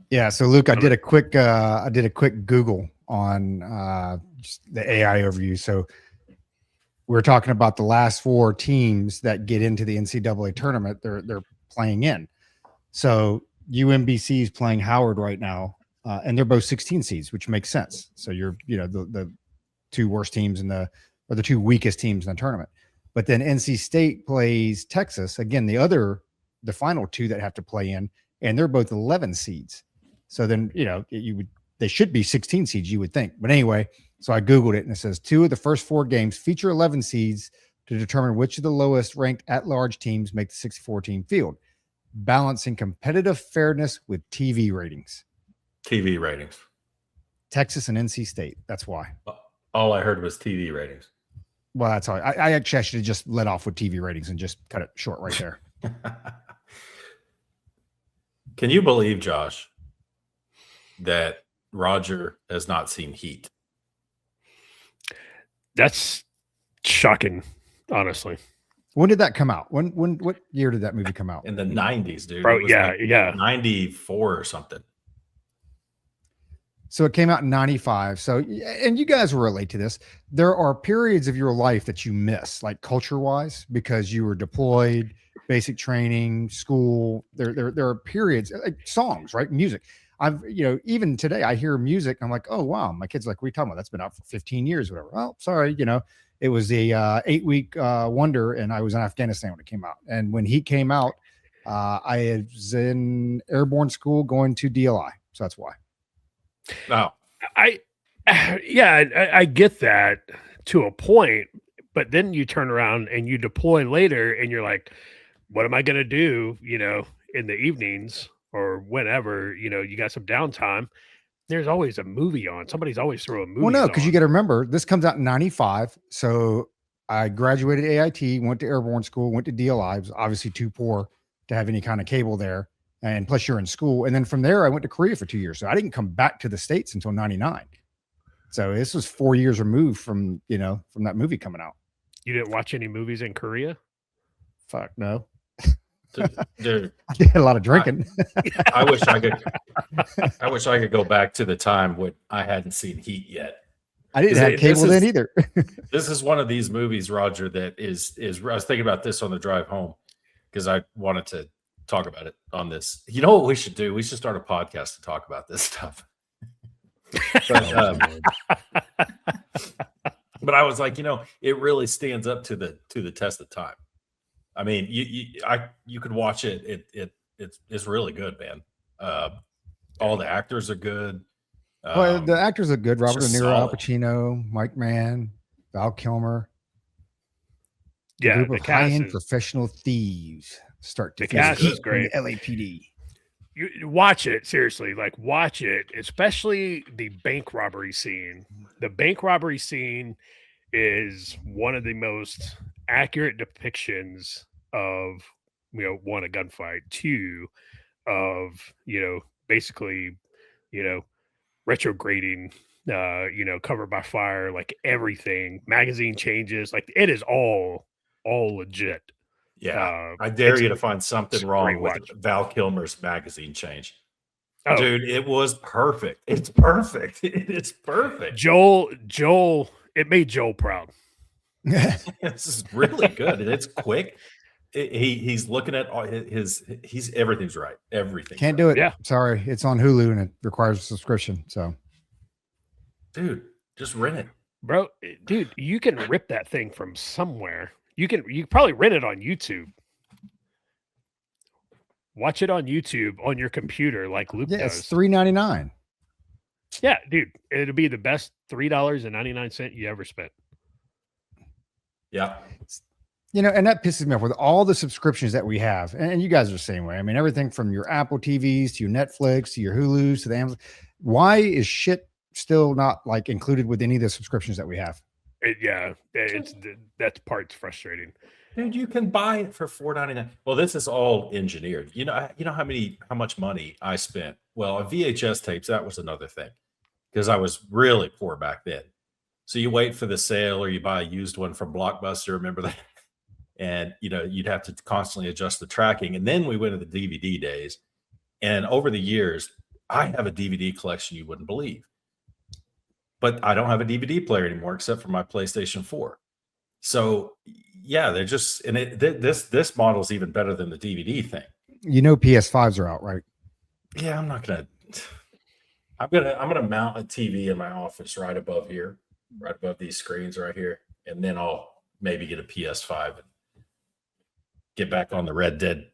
Yeah. So Luke, I did a quick Google on just the AI overview. So we're talking about the last four teams that get into the NCAA tournament. They're playing in. So UMBC is playing Howard right now, and they're both 16 seeds, which makes sense. So you're the two worst teams or the two weakest teams in the tournament. But then NC State plays Texas again. The final two that have to play in, and they're both 11 seeds. So then they should be 16 seeds, you would think. But anyway, so I Googled it and it says two of the first four games feature 11 seeds to determine which of the lowest ranked at-large teams make the 64 team field, balancing competitive fairness with TV ratings. TV ratings. Texas and NC State. That's why. All I heard was TV ratings. Well, that's all. I actually should have just let off with TV ratings and just cut it short right there. Can you believe, Josh, that Roger has not seen Heat? That's shocking, honestly. When did that come out? What year did that movie come out? In the 90s, dude. Bro, yeah. 94 or something. So it came out in 95. So, and you guys will relate to this. There are periods of your life that you miss, like culture-wise, because you were deployed, basic training, school. There are periods, like songs, right? Music. Even today I hear music. I'm like, oh, wow. My kid's like, what are you talking about? That's been out for 15 years, whatever. Oh, sorry. It was the 8-week wonder, and I was in Afghanistan when it came out. And when Heat came out, I was in airborne school going to DLI. So that's why. No, I get that to a point, but then you turn around and you deploy later and you're like, what am I going to do, in the evenings or whenever, you got some downtime. There's always a movie on. Somebody's always throwing a movie. Well, no, because you got to remember, this comes out in 95. So I graduated AIT, went to airborne school, went to DLI. I was obviously too poor to have any kind of cable there. And plus you're in school. And then from there, I went to Korea for 2 years. So I didn't come back to the States until 99. So this was 4 years removed from that movie coming out. You didn't watch any movies in Korea? Fuck no. Dude, I did a lot of drinking. I wish I could go back to the time when I hadn't seen Heat yet. I didn't have cable then either. This is one of these movies, Roger, that is I was thinking about this on the drive home because I wanted to talk about it on this. You know what we should do? We should start a podcast to talk about this stuff. But I was like, it really stands up to the test of time. I mean, you could watch it. It's really good, man. All the actors are good. Well, the actors are good. Robert De Niro, Al Pacino, Mike Mann, Val Kilmer. Yeah, group of high-end professional thieves start to the cast is great. LAPD. You watch it, seriously, watch it, especially the bank robbery scene. The bank robbery scene is one of the most accurate depictions of, one, a gunfight, two, of, basically, retrograding, cover by fire, like everything, magazine changes, like it is all legit. Yeah, I dare you to find something wrong with Val Kilmer's magazine change. Oh. Dude, it was perfect. It's perfect. It's perfect. Joel, it made Joel proud. This is really good. And it's quick. He's looking at all everything's right. Everything. Can't do it. Yeah. Sorry. It's on Hulu and it requires a subscription. So, dude, just rent it. Bro, dude, you can rip that thing from somewhere. You can probably rent it on YouTube. Watch it on YouTube on your computer like Luke does. It's $3.99. Yeah, dude. It'll be the best $3.99 you ever spent. Yeah. And that pisses me off with all the subscriptions that we have. And you guys are the same way. I mean, everything from your Apple TVs to your Netflix to your Hulus to the Amazon. Why is shit still not included with any of the subscriptions that we have? That part's frustrating. Dude, you can buy it for $4.99. Well, this is all engineered. You know how much money I spent. Well, VHS tapes, that was another thing because I was really poor back then. So you wait for the sale or you buy a used one from Blockbuster. Remember that? And you'd have to constantly adjust the tracking. And then we went to the DVD days. And over the years, I have a DVD collection you wouldn't believe. But I don't have a DVD player anymore except for my PlayStation 4. So yeah, they're just and this model is even better than the DVD thing. You know, PS5s are out, right? Yeah, I'm gonna mount a TV in my office right above here, right above these screens right here, and then I'll maybe get a PS5 and get back on the Red Dead.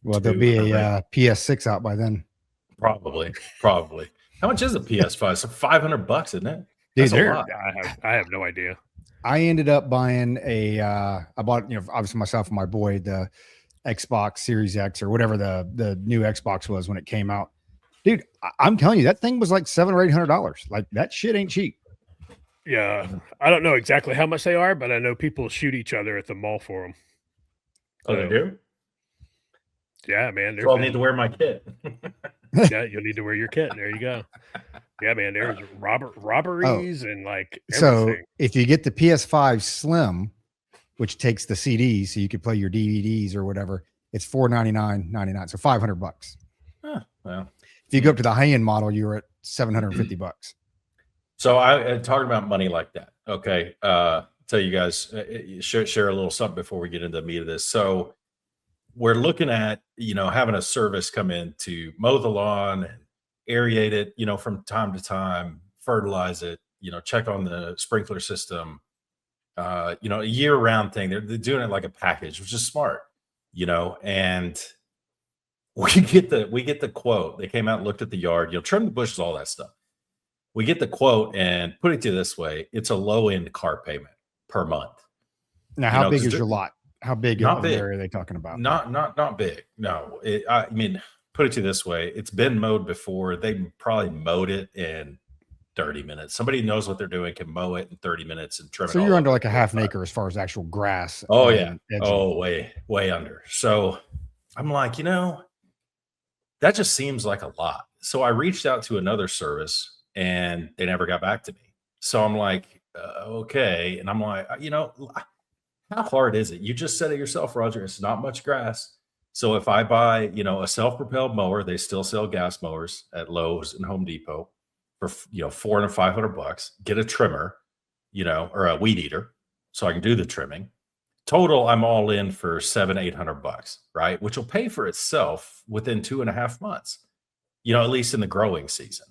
Well, there'll be a PS6 out by then. Probably. How much is a PS5? So $500, isn't it? Dude, That's a lot. I have no idea. I ended up buying I bought, obviously myself and my boy, the Xbox Series X or whatever the new Xbox was when it came out. Dude, I'm telling you, that thing was like $700 or $800. Like, that shit ain't cheap. Yeah, I don't know exactly how much they are, but I know people shoot each other at the mall for them. Oh, they do? Yeah, man. So I'll need to wear my kit. Yeah, you'll need to wear your kit. There you go. Yeah, man. There's robberies and like So everything. if you get the PS5 Slim, which takes the CDs, so you could play your DVDs or whatever, it's $499.99, so $500. Well, If you go up to the high end model, you're at $750. so I talking about money like that. Okay, tell you guys share a little something before we get into the meat of this. So we're looking at having a service come in to mow the lawn and aerate it, from time to time, fertilize it, check on the sprinkler system. A year-round thing. They're doing it like a package, which is smart, and we get the quote. They came out and looked at the yard, trim the bushes, all that stuff. We get the quote, and put it to you this way: it's a low-end car payment per month. Now, how big is your lot? How big of an area are they talking about? Not big. No, I mean, put it to you this way: it's been mowed before. They probably mowed it in 30 minutes. Somebody knows what they're doing, can mow it in 30 minutes and trim it. So you're under like a half an acre as far as actual grass. Oh yeah. Oh, way under. So I'm like, that just seems like a lot. So I reached out to another service and they never got back to me. So I'm like, okay. And I'm like, how hard is it? You just said it yourself, Roger. It's not much grass. So if I buy, a self-propelled mower, they still sell gas mowers at Lowe's and Home Depot for $400 and $500, get a trimmer, or a weed eater, so I can do the trimming. Total, I'm all in for $700-800, right? Which will pay for itself within 2.5 months, at least in the growing season.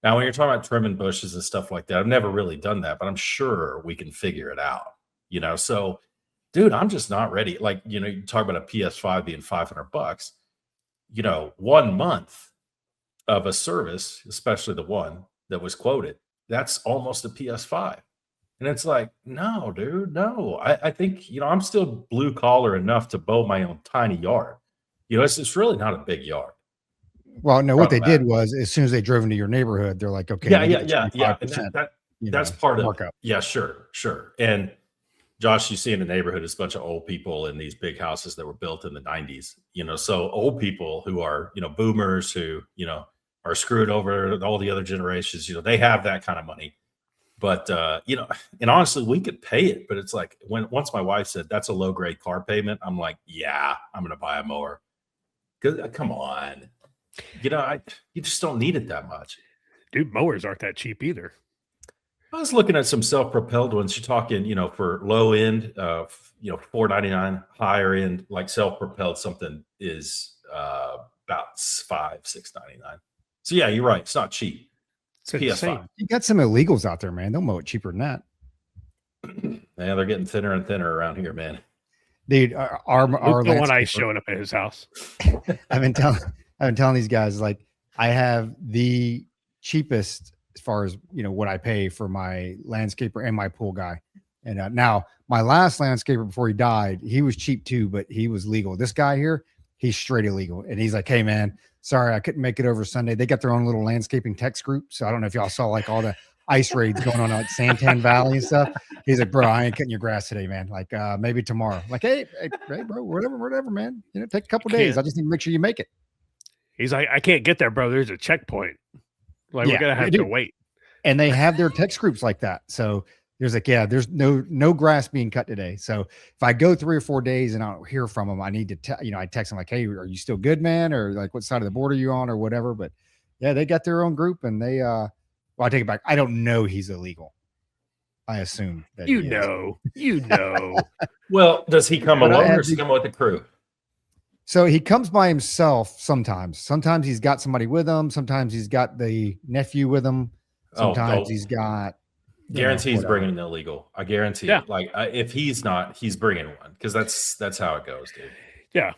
Now, when you're talking about trimming bushes and stuff like that, I've never really done that, but I'm sure we can figure it out, So, dude, I'm just not ready. Like, you talk about a PS5 being $500, 1 month of a service, especially the one that was quoted, that's almost a PS5. And it's like, no, dude, no. I think, I'm still blue collar enough to mow my own tiny yard. It's really not a big yard. Well, no, what they did was as soon as they drove into your neighborhood, they're like, okay, yeah. That's part of markup. Yeah, sure. And Josh, you see in the neighborhood, it's a bunch of old people in these big houses that were built in the 90s, so old people who are, boomers who, are screwed over all the other generations, they have that kind of money. But, and honestly, we could pay it, but it's like once my wife said that's a low grade car payment, I'm like, yeah, I'm going to buy a mower. Come on. You just don't need it that much. Dude, mowers aren't that cheap either. I was looking at some self-propelled ones. You're talking, for low end, $499, higher end, like self-propelled something is about $699. So yeah, you're right. It's not cheap. It's PS5. You got some illegals out there, man. They'll mow it cheaper than that. Yeah, they're getting thinner and thinner around here, man. Dude, our the one ice showing up at his house. I've been telling these guys, like, I have the cheapest as far as what I pay for my landscaper and my pool guy. And now my last landscaper before he died, he was cheap too, but he was legal. This guy here, he's straight illegal. And he's like, hey man, sorry, I couldn't make it over Sunday. They got their own little landscaping text group. So I don't know if y'all saw like all the ice raids going on at Santan Valley and stuff. He's like, bro, I ain't cutting your grass today, man. Like maybe tomorrow. Like, hey, bro, whatever, man. Take a couple days. I just need to make sure you make it. He's like, I can't get there, bro. There's a checkpoint. Like, we're gonna have to wait. And they have their text groups like that. So there's like, yeah, there's no grass being cut today. So if I go 3 or 4 days and I don't hear from them, I need to I text them like, hey, are you still good, man? Or like, what side of the border are you on or whatever. But Yeah, they got their own group, and they well, I take it back. I don't know he's illegal. I assume that You he is. know. Well, does he come But I alone had or does he to- come with the crew? So he comes by himself sometimes. Sometimes he's got somebody with him. Sometimes he's got the nephew with him. Sometimes he's got. Guarantee he's whatever. bringing an illegal. I guarantee. Yeah. It. Like if he's not, he's bringing one because that's how it goes, dude. Yeah.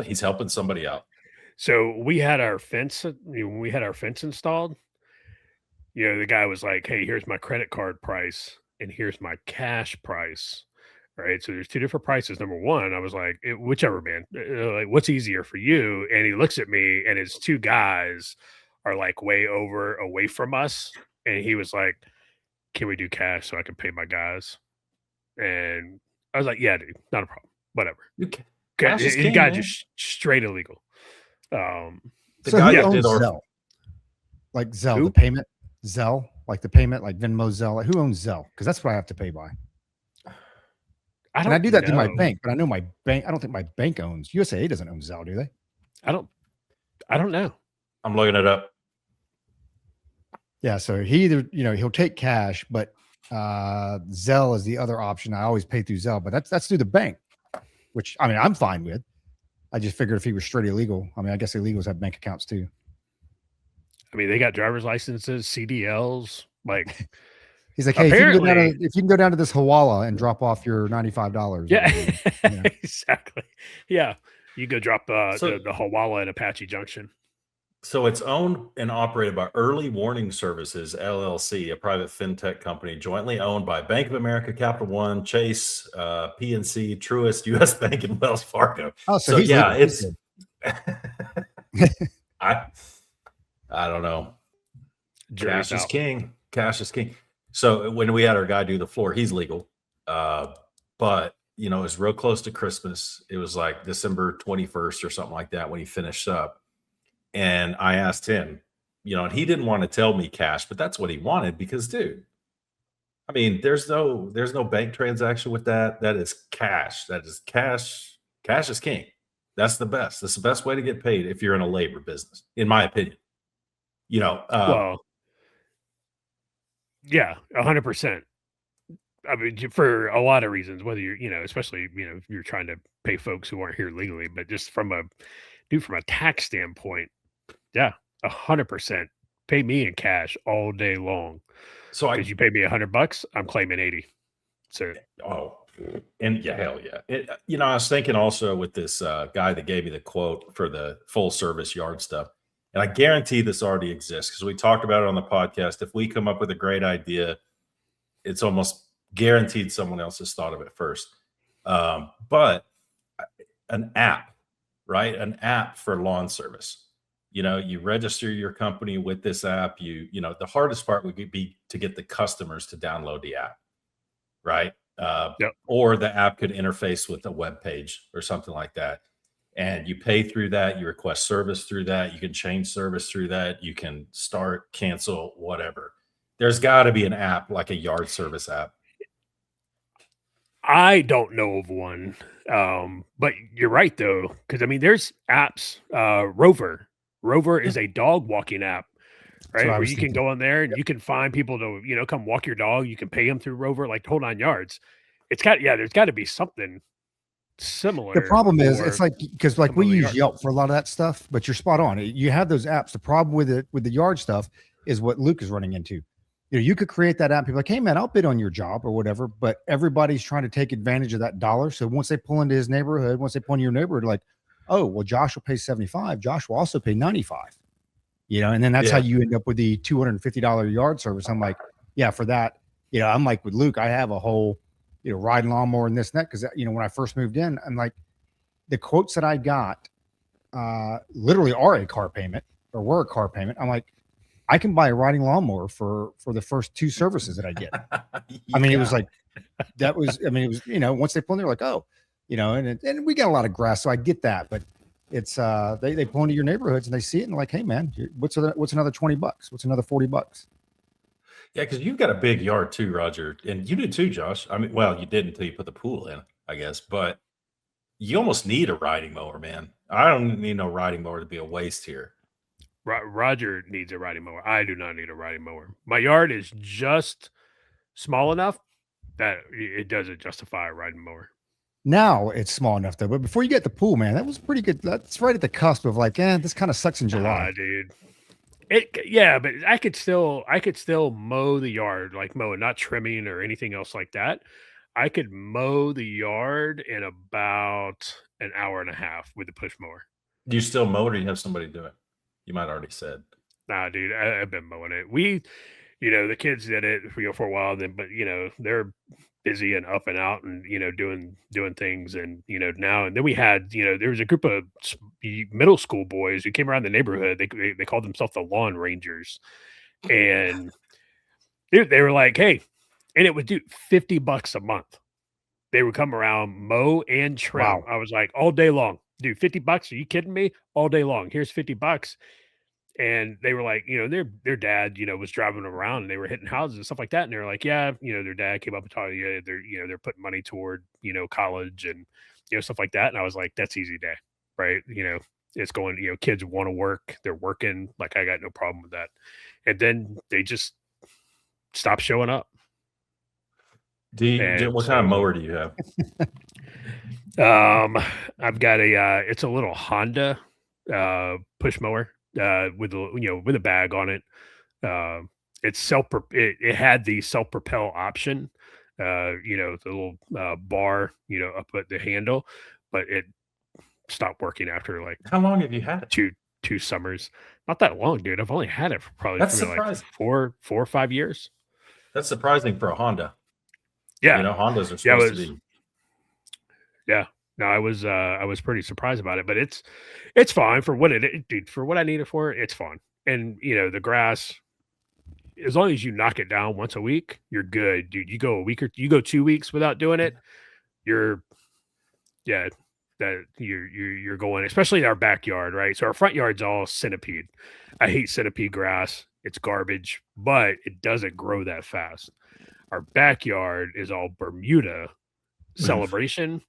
He's helping somebody out. So we had our fence. When we had our fence installed, the guy was like, "Hey, here's my credit card price, and here's my cash price." Right. So there's two different prices. Number one, I was like, whichever, man. Like, what's easier for you? And he looks at me, and his two guys are like way away from us, and he was like, "Can we do cash so I can pay my guys?" And I was like, "Yeah, dude, not a problem. Whatever." Cash is The king, guy man. just straight illegal. The So guy who that owns did our Zelle? Like Zelle, Who? the payment, Zelle, like the payment, like Venmo, Zelle. Like who owns Zelle? Because that's what I have to pay by. And I do that through my bank, but I know my bank. I don't think my bank owns. USAA doesn't own Zelle, do they? I don't know. I'm looking it up. Yeah. So he either he'll take cash, but Zelle is the other option. I always pay through Zelle, but that's through the bank, which I mean I'm fine with. I just figured if he was straight illegal, I mean I guess illegals have bank accounts too. I mean, they got driver's licenses, CDLs. Like, He's like, hey, if you apparently, can go down to this Hawala and drop off your $95. yeah, Yeah. exactly. Yeah, you go drop So- the Hawala at Apache Junction. So it's owned and operated by Early Warning Services LLC, a private fintech company jointly owned by Bank of America, Capital One, Chase, PNC, Truist, U.S. Bank, and Wells Fargo. Oh, so he's yeah, legal. He's it's I don't know. Jury's Cash is out. king. Cash is king. So when we had our guy do the floor, he's legal. But it was real close to Christmas. It was like December 21st or something like that when he finished up. And I asked him, and he didn't want to tell me cash, but that's what he wanted because, dude, I mean, there's no bank transaction with that. That is cash. That is cash. Cash is king. That's the best. That's the best way to get paid if you're in a labor business, in my opinion. Well, yeah, 100%. I mean, for a lot of reasons, whether you're, especially, if you're trying to pay folks who aren't here legally, but just from a tax standpoint, yeah, 100%. Pay me in cash all day long. so Because you pay me $100, I'm claiming 80. So, and yeah, hell yeah. I was thinking also with this guy that gave me the quote for the full service yard stuff, and I guarantee this already exists because we talked about it on the podcast. If we come up with a great idea, it's almost guaranteed someone else has thought of it first. But an app, right? An app for lawn service. You register your company with this app. The hardest part would be to get the customers to download the app, right? Yep. Or the app could interface with a web page or something like that. And you pay through that. You request service through that. You can change service through that. You can start, cancel, whatever. There's got to be an app like a yard service app. I don't know of one. But you're right, though, because I mean, there's apps. Rover is a dog walking app, right? what I Where was you can thinking. go on there and you can find people to, come walk your dog. You can pay them through Rover, like hold on yards. There's got to be something similar. The problem is, for it's like because like some we of the use yard Yelp for a lot of that stuff, but you're spot on. You have those apps. The problem with it with the yard stuff is what Luke is running into. You could create that app. People are like, hey man, I'll bid on your job or whatever. But everybody's trying to take advantage of that dollar. So once they pull into his neighborhood, once they pull into your neighborhood, like, oh well, Josh will pay 75. Josh will also pay 95. And then that's how you end up with the $250 yard service. I'm like, yeah, for that. I'm like with Luke, I have a whole riding lawnmower and this and that because when I first moved in, I'm like, the quotes that I got literally are a car payment or were a car payment. I'm like, I can buy a riding lawnmower for the first two services that I get. I mean, it was like it was once they pull in, they're like, oh, and we got a lot of grass, so I get that, but it's they pull into your neighborhoods and they see it and like, hey man, what's another $20? What's another $40? Yeah, because you've got a big yard too, Roger, and you do too, Josh. I mean, well, you didn't until you put the pool in, I guess, but you almost need a riding mower, man. I don't need no riding mower to be a waste here. Roger needs a riding mower. I do not need a riding mower. My yard is just small enough that it doesn't justify a riding mower. Now it's small enough though, but before you get the pool, man, that was pretty good. That's right at the cusp of like, this kind of sucks in July. Nah, dude. But I could still mow the yard, like mowing, not trimming or anything else like that. I could mow the yard in about an hour and a half with the push mower. Do you still mow, or do you have somebody do it? You might already said. Nah, dude, I've been mowing it. The kids did it for a while, but they're busy and up and out and doing things, and now and then we had there was a group of middle school boys who came around the neighborhood. They called themselves the Lawn Rangers, and they were like, hey, and it would do $50 a month. They would come around, mow and trim. Wow. I was like, all day long, dude. $50? Are you kidding me? All day long. Here's $50. And they were like, their dad, was driving them around and they were hitting houses and stuff like that. And they were like, yeah, their dad came up and told you they're putting money toward, college and, stuff like that. And I was like, that's easy day, right? It's going, kids want to work. They're working. Like, I got no problem with that. And then they just stopped showing up. What kind of mower do you have? I've got it's a little Honda push mower with a bag on it. It's it had the self-propel option, the little bar, up at the handle, but it stopped working after like How long have you had it? two summers. Not that long, dude. I've only had it for probably That's like surprising. 4 or 5 years. That's surprising for a Honda. Yeah. Hondas are supposed to be. Yeah. No, I was pretty surprised about it, but it's fine for what for what I need it for. It's fine. And the grass, as long as you knock it down once a week, you're good, dude. You go 2 weeks without doing it, you're going, especially in our backyard, right? So our front yard's all centipede. I hate centipede grass. It's garbage, but it doesn't grow that fast. Our backyard is all Bermuda celebration.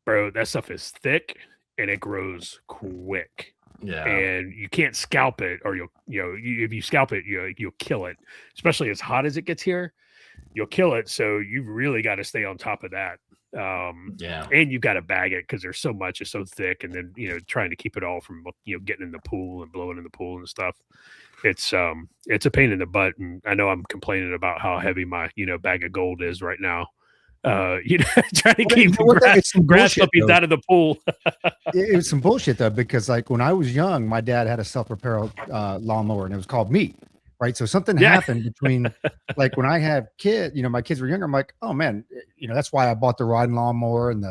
Bro, that stuff is thick and it grows quick. Yeah. And you can't scalp it, or if you scalp it, you'll kill it. Especially as hot as it gets here, you'll kill it. So you really got to stay on top of that. And you got to bag it because there's so much, it's so thick, and then trying to keep it all from getting in the pool and blowing in the pool and stuff. It's a pain in the butt, and I know I'm complaining about how heavy my bag of gold is right now. Trying to keep grass puppies out of the pool. It was some bullshit though, because like when I was young, my dad had a self-propelled lawnmower and it was called Meat. Right. So something happened between like when I had kids, my kids were younger. I'm like, oh man, that's why I bought the riding lawnmower and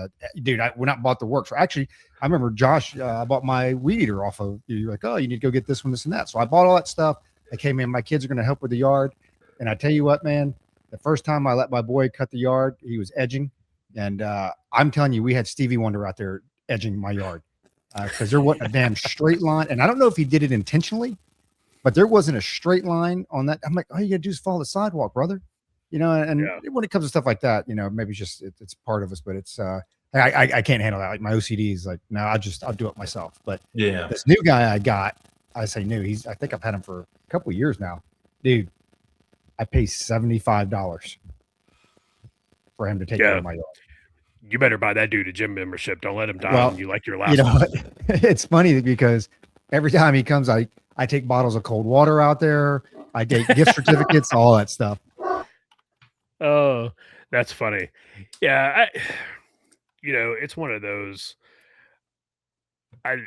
when I bought the works. Actually, I remember Josh, I bought my weed eater off of you. Like, oh, you need to go get this one, this and that. So I bought all that stuff. I came in, my kids are going to help with the yard. And I tell you what, man, the first time I let my boy cut the yard, he was edging. And I'm telling you, we had Stevie Wonder out there edging my yard because there wasn't a damn straight line. And I don't know if he did it intentionally, but there wasn't a straight line on that. I'm like, all you gotta do is follow the sidewalk, brother. And when it comes to stuff like that, maybe it's just it's part of us, but it's I can't handle that. Like my OCD is like, no, I'll do it myself. But yeah, this new guy I say new, I think I've had him for a couple of years now. Dude, I pay $75 for him to take care of my yard. You better buy that dude a gym membership. Don't let him die when you like your last one. It's funny because every time he comes, I take bottles of cold water out there. I take gift certificates, all that stuff. Oh, that's funny. Yeah. It's one of those. I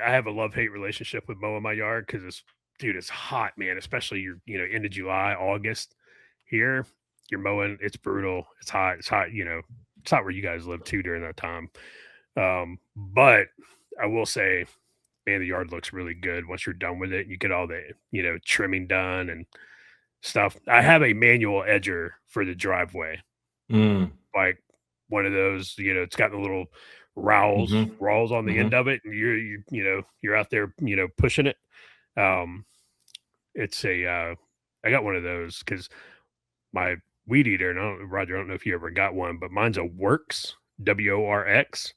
have a love-hate relationship with mowing my yard because it's hot, man. Especially you're end of July, August here. You're mowing. It's brutal. It's hot. It's hot. It's hot where you guys live too during that time. But I will say, man, the yard looks really good once you're done with it. You get all the, trimming done and stuff. I have a manual edger for the driveway. Like one of those, it's got the little rowels on the end of it. And you're out there, pushing it. It's I got one of those because my weed eater, and Roger, I don't know if you ever got one, but mine's a Works, WORX.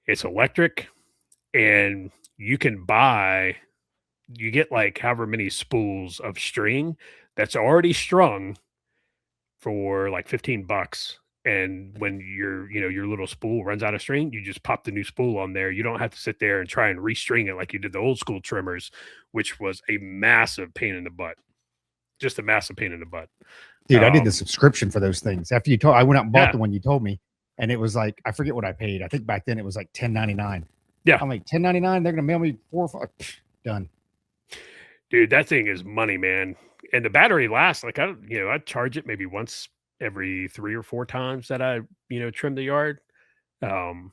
It's electric. And you can buy you get like however many spools of string that's already strung for like $15. And when your little spool runs out of string, you just pop the new spool on there. You don't have to sit there and try and restring it like you did the old school trimmers, which was a massive pain in the butt. Just a massive pain in the butt. Dude, I did the subscription for those things. After you told, I went out and bought Yeah. the one you told me, and it was like, I forget what I paid. I think back then it was like $10.99. Yeah. I'm like, $10.99. They're gonna mail me 4 or 5. Done. Dude, that thing is money, man. And the battery lasts like I charge it maybe once every 3 or 4 times that I trim the yard. And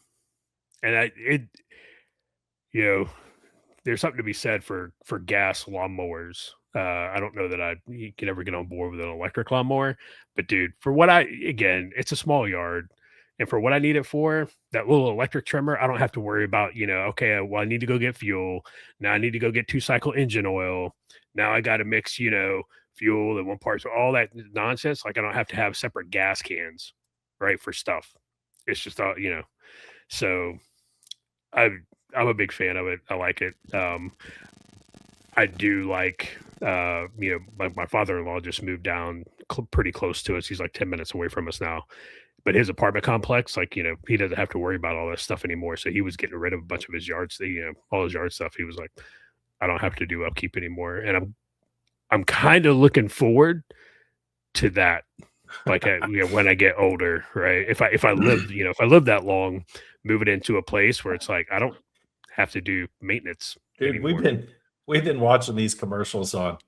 there's something to be said for gas lawnmowers. I don't know that you can ever get on board with an electric lawnmower, but dude, it's a small yard, and for what I need it for, that little electric trimmer, I don't have to worry about, okay, well, I need to go get fuel. Now I need to go get 2-cycle engine oil. Now I got to mix, fuel and one part, so all that nonsense. Like I don't have to have separate gas cans, right, for stuff. It's just all, so I'm a big fan of it. I like it. I do like, my father-in-law just moved down pretty close to us. He's like 10 minutes away from us now, but his apartment complex, like, he doesn't have to worry about all this stuff anymore. So he was getting rid of a bunch of his yards, all his yard stuff. He was like, I don't have to do upkeep anymore. And I'm kind of looking forward to that. Like, when I get older, right? If I live that long, move it into a place where it's like, I don't have to do maintenance. Dude, anymore. we've been watching these commercials on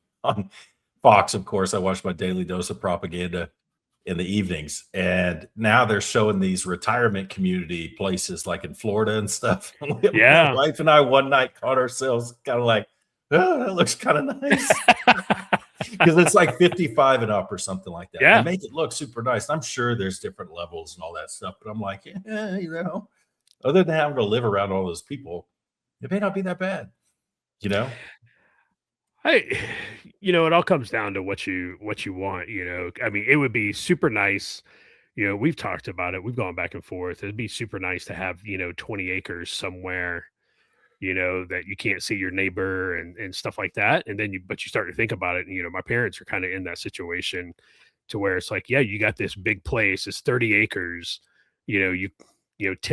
Fox. Of course, I watch my daily dose of propaganda in the evenings, and now they're showing these retirement community places like in Florida and stuff. Yeah. My wife and I one night caught ourselves kind of like, oh, that looks kind of nice. Because it's like 55 and up or something like that. Yeah. They make it look super nice. I'm sure there's different levels and all that stuff, but I'm like, other than having to live around all those people, it may not be that bad. It all comes down to what you want. I mean, it would be super nice. We've talked about it. We've gone back and forth. It'd be super nice to have 20 acres somewhere, that you can't see your neighbor and stuff like that. And then you start to think about it. And, my parents are kind of in that situation to where it's like, yeah, you got this big place. It's 30 acres. 10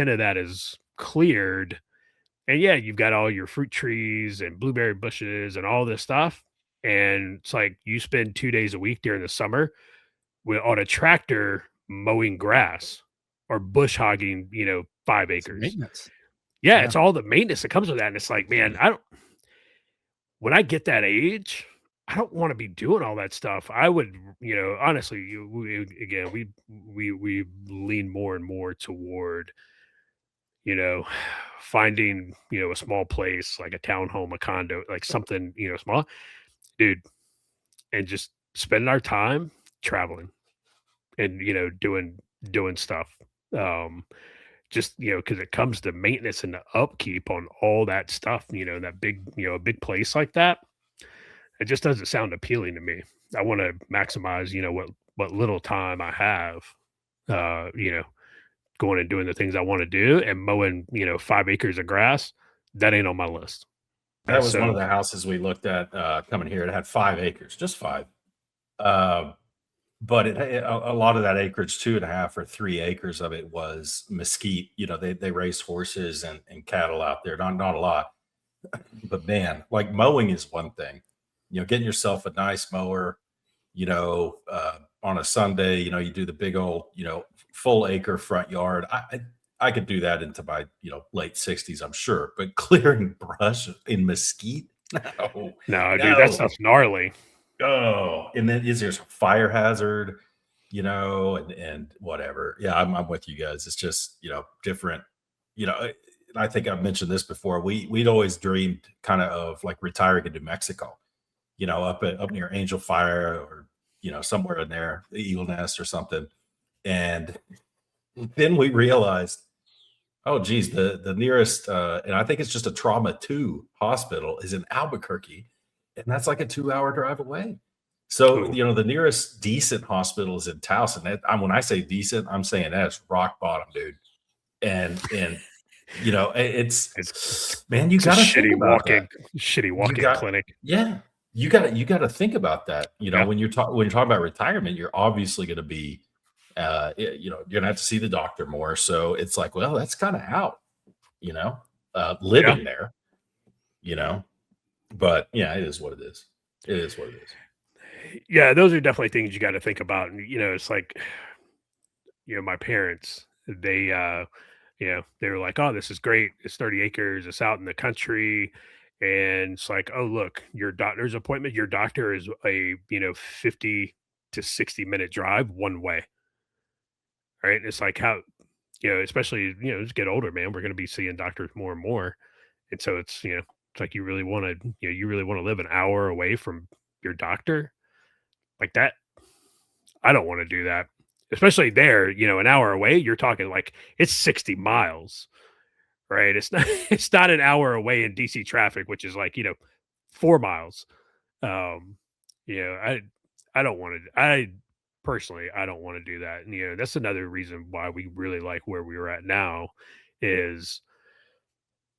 of that is cleared. And yeah, you've got all your fruit trees and blueberry bushes and all this stuff. And it's like you spend 2 days a week during the summer on a tractor mowing grass or bush hogging, 5 acres. Maintenance. Yeah, it's all the maintenance that comes with that. And it's like, man, when I get that age, I don't want to be doing all that stuff. I would, honestly, we lean more and more toward, finding, a small place like a townhome, a condo, like something, small, dude, and just spending our time traveling and, doing stuff. Just, because it comes to maintenance and the upkeep on all that stuff, that big, a big place like that, it just doesn't sound appealing to me. I want to maximize, what little time I have, going and doing the things I want to do, and mowing, 5 acres of grass. That ain't on my list. That was one of the houses we looked at coming here. It had 5 acres, just 5. But a lot of that acreage, 2.5 or 3 acres of it was mesquite. They raised horses and cattle out there. Not a lot, but man, like mowing is one thing. Getting yourself a nice mower. On a Sunday, you do the big old, full acre front yard. I could do that into my, late 60s, I'm sure. But clearing brush in mesquite, no, dude, that stuff's gnarly. Oh, and then is there a fire hazard, and whatever. Yeah, I'm with you guys. It's just, different, I think I've mentioned this before. We'd always dreamed kind of like retiring in New Mexico, up near Angel Fire or, somewhere in there, the Eagle Nest or something. And then we realized, oh, geez, the nearest, and I think it's just a trauma 2 hospital is in Albuquerque. And that's like a 2-hour drive away. So, the nearest decent hospital is in Towson. When I say decent, I'm saying that's rock bottom, dude. And You know, it's It's man, you it's a got to think about that. shitty You walk-in got clinic. yeah, you got to think about that. You know, Yeah. when you're talking about retirement, you're obviously going to be, you know, you're gonna have to see the doctor more. So it's like, well, that's kind of out. You know, Yeah. living there. You know, but yeah, it is what it is. It is what it is. Yeah, those are definitely things you got to think about. And it's like, my parents, they were like, "Oh, this is great. It's 30 acres. It's out in the country." And it's like, "Oh, look, your doctor's appointment, your doctor is a, 50 to 60-minute drive one way." Right? It's like how, especially, as you get older, man, we're going to be seeing doctors more and more. And so it's like you really want to live an hour away from your doctor like that. I don't want to do that. Especially there, an hour away, you're talking like it's 60 miles, right? It's not it's not an hour away in DC traffic, which is like, 4 miles. Um, I don't want to I personally I don't want to do that. And that's another reason why we really like where we are at now is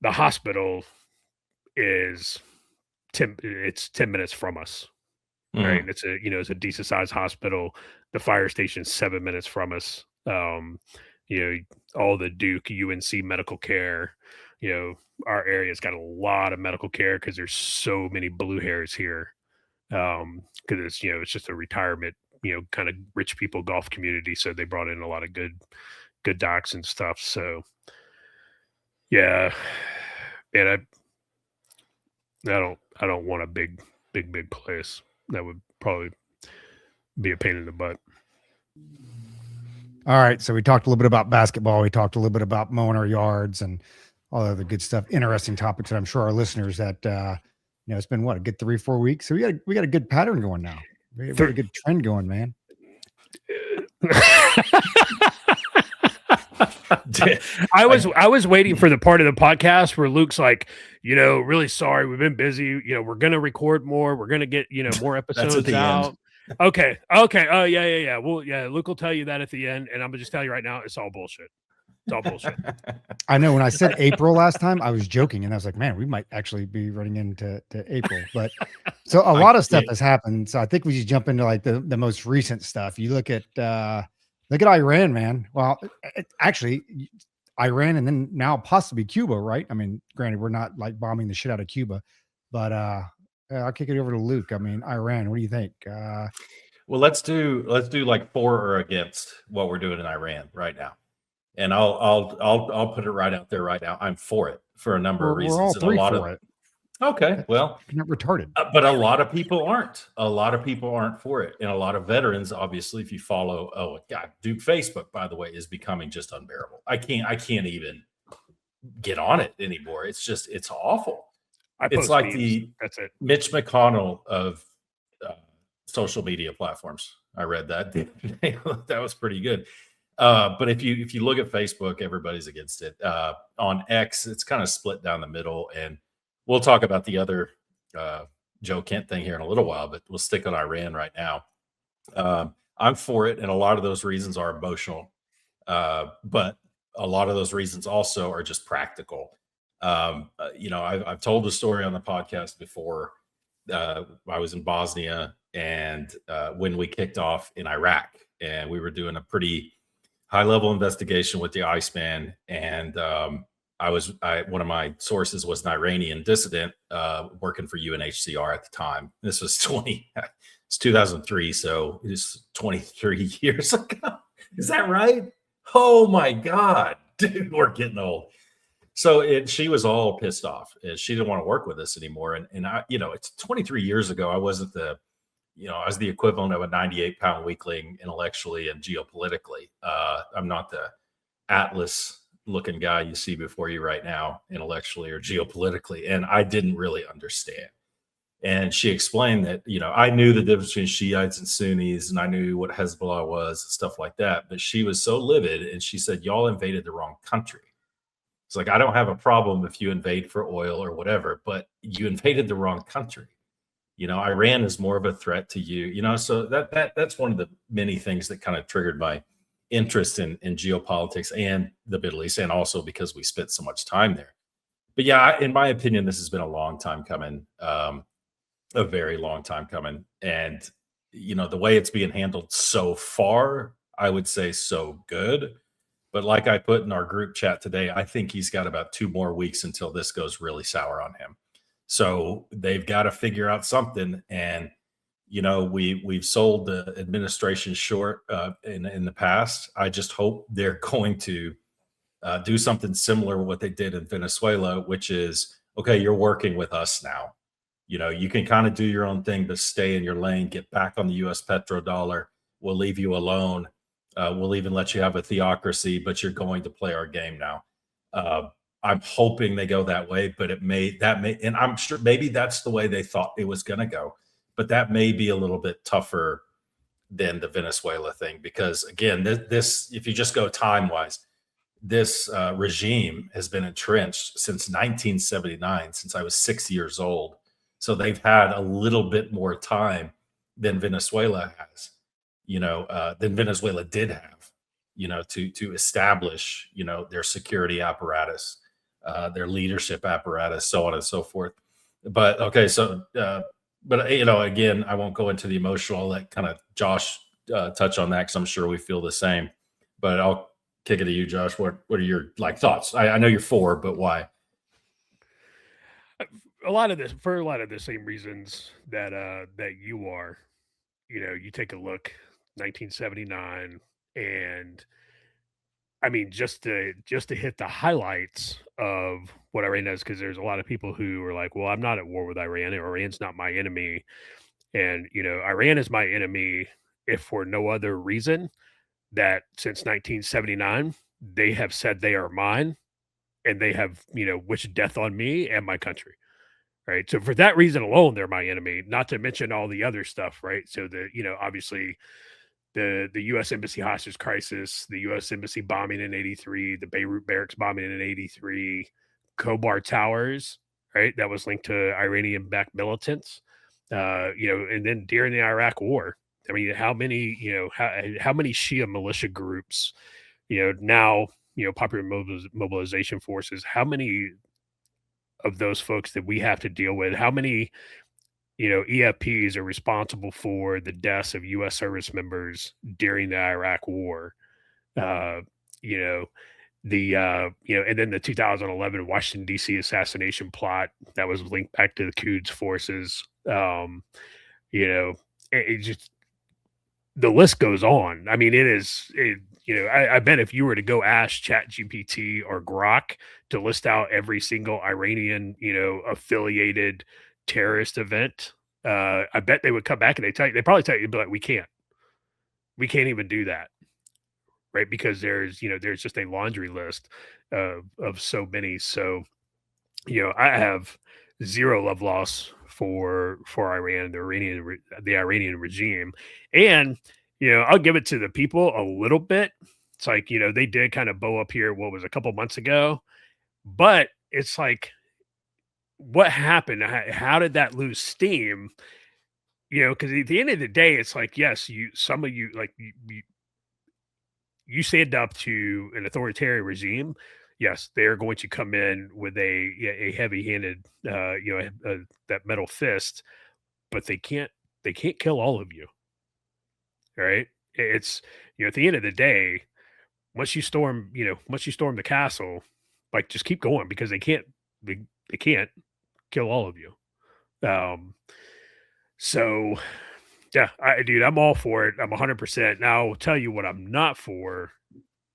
the hospital is 10 minutes from us. Right, Mhm. and it's a decent sized hospital. The fire station's 7 minutes from us. You know, all the Duke, UNC medical care. Our area's got a lot of medical care because there's so many blue hairs here. Because it's just a retirement, kind of rich people golf community. So they brought in a lot of good docs and stuff. So yeah, and I don't want a big place. That would probably be a pain in the butt. All right. So we talked a little bit about basketball. We talked a little bit about mowing our yards and all the other good stuff. Interesting topics that I'm sure our listeners that it's been what, a good 3-4 weeks. So we got a good pattern going now. We got a good trend going, man. I was waiting for the part of the podcast where Luke's like, really sorry, we've been busy. We're gonna record more. We're gonna get more episodes the out. end. Okay. Oh yeah. Well, yeah. Luke will tell you that at the end, and I'm gonna just tell you right now, it's all bullshit. It's all bullshit. I know when I said April last time, I was joking, and I was like, man, we might actually be running into April. But so a lot of stuff has happened. So I think we should jump into like the most recent stuff. You look at Iran, man. Well, actually, Iran and then now possibly Cuba, right? I mean, granted, we're not like bombing the shit out of Cuba, but I'll kick it over to Luke. I mean, Iran, what do you think? Well, let's do like for or against what we're doing in Iran right now. And I'll put it right out there right now. I'm for it for a number of reasons. We're all And three a lot for of it. okay, well, You're not retarded. but a lot of people aren't. A lot of people aren't for it, and a lot of veterans, obviously, if you follow, oh God, dude, Facebook, by the way, is becoming just unbearable. I can't even get on it anymore. It's awful. It's like memes. That's it. Mitch McConnell of social media platforms. I read that. That was pretty good. But if you look at Facebook, everybody's against it. On X, it's kind of split down the middle, and we'll talk about the other Joe Kent thing here in a little while, but we'll stick on Iran right now. I'm for it, and a lot of those reasons are emotional, but a lot of those reasons also are just practical. I've told the story on the podcast before. I was in Bosnia, and when we kicked off in Iraq, and we were doing a pretty high-level investigation with the Iceman, and one of my sources was an Iranian dissident working for UNHCR at the time. This was 2003, so it's 23 years ago. Is that right? Oh my God, dude, we're getting old. So she was all pissed off. She didn't want to work with us anymore. And I, it's 23 years ago. I wasn't I was the equivalent of a 98-pound weakling intellectually and geopolitically. I'm not the Atlas looking guy you see before you right now, intellectually or geopolitically. And I didn't really understand. And she explained that, I knew the difference between Shiites and Sunnis, and I knew what Hezbollah was and stuff like that. But she was so livid, and she said, y'all invaded the wrong country. It's like, I don't have a problem if you invade for oil or whatever, but you invaded the wrong country. Iran is more of a threat to you, so that's one of the many things that kind of triggered my interest in geopolitics and the Middle East, and also because we spent so much time there. But yeah, in my opinion, this has been a long time coming, a very long time coming. And, the way it's being handled so far, I would say so good. But like I put in our group chat today, I think he's got about 2 more weeks until this goes really sour on him. So they've got to figure out something. And, we've sold the administration short in the past. I just hope they're going to do something similar to what they did in Venezuela, which is, okay, you're working with us now. You can kind of do your own thing, but stay in your lane, get back on the US petrodollar. We'll leave you alone. We'll even let you have a theocracy, but you're going to play our game now. I'm hoping they go that way, but and I'm sure maybe that's the way they thought it was going to go, but that may be a little bit tougher than the Venezuela thing, because again, this if you just go time wise, this regime has been entrenched since 1979, since I was 6 years old. So they've had a little bit more time than Venezuela has, than Venezuela did have, to establish, their security apparatus, their leadership apparatus, so on and so forth. But okay, so, again, I won't go into the emotional. I'll let kind of Josh touch on that, because I'm sure we feel the same. But I'll kick it to you, Josh. What are your thoughts? I know you're for, but why? A lot of the same reasons that that you are. You take a look, 1979, and I mean, just to hit the highlights of what Iran does, because there's a lot of people who are like, well, I'm not at war with Iran. Iran's not my enemy. And, Iran is my enemy if for no other reason that since 1979, they have said they are mine, and they have, wished death on me and my country. Right. So for that reason alone, they're my enemy, not to mention all the other stuff. Right. So obviously the US Embassy hostage crisis, the US Embassy bombing in 83, the Beirut barracks bombing in 83, Khobar Towers, right? That was linked to Iranian backed militants, and then during the Iraq war. I mean, how many, how many Shia militia groups, now, popular mobilization forces, how many of those folks that we have to deal with, how many, EFPs are responsible for the deaths of U.S. service members during the Iraq war. You know, and then the 2011 Washington D.C. assassination plot that was linked back to the Quds forces. It just, the list goes on. I mean, I bet if you were to go ask ChatGPT or Grok to list out every single Iranian, affiliated terrorist event, I bet they would come back and they probably tell you, but we can't even do that. Right. Because there's just a laundry list of so many. So, I have zero love loss for Iran, the Iranian regime. And, I'll give it to the people a little bit. It's like, they did kind of bow up here, what was a couple months ago, but it's like, what happened? How did that lose steam? Because at the end of the day, it's like, yes, some of you, like, you stand up to an authoritarian regime. Yes, they're going to come in with a heavy-handed, that metal fist, but they can't kill all of you. Right? It's, at the end of the day, once you storm the castle, like, just keep going, because they can't kill all of you. So yeah, dude, I'm all for it. I'm 100%. Now, I'll tell you what I'm not for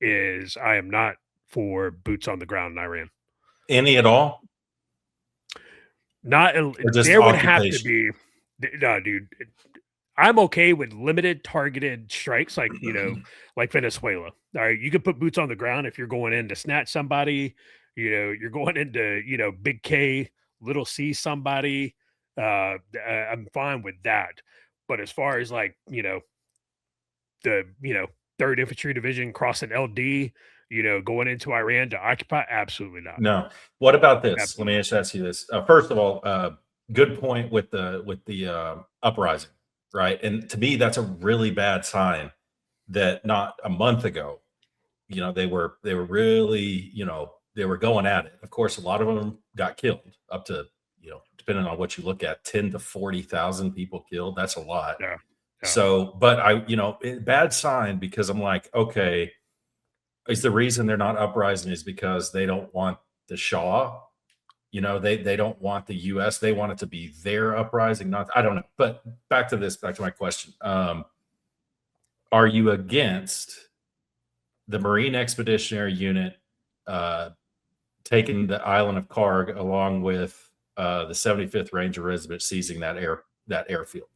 is I am not for boots on the ground in Iran. Any at all? Not there would have to be. No, dude. I'm okay with limited targeted strikes, like, like Venezuela. All right, you can put boots on the ground if you're going in to snatch somebody. You're going into, Big K, Little C somebody. I'm fine with that. But as far as, like, the 3rd Infantry Division crossing LD, going into Iran to occupy, absolutely not. No. What about this? Absolutely. Let me just ask you this. First of all, good point with the uprising, right? And to me, that's a really bad sign that not a month ago, they were really, they were going at it. Of course, a lot of them got killed, up to, depending on what you look at, 10 to 40,000 people killed. That's a lot. Yeah. So, but bad sign, because I'm like, okay, is the reason they're not uprising is because they don't want the Shah? They don't want the US. They want it to be their uprising. Not, I don't know. But back to my question. Are you against the Marine Expeditionary Unit taking the island of Karg along with the 75th Ranger Regiment seizing that airfield?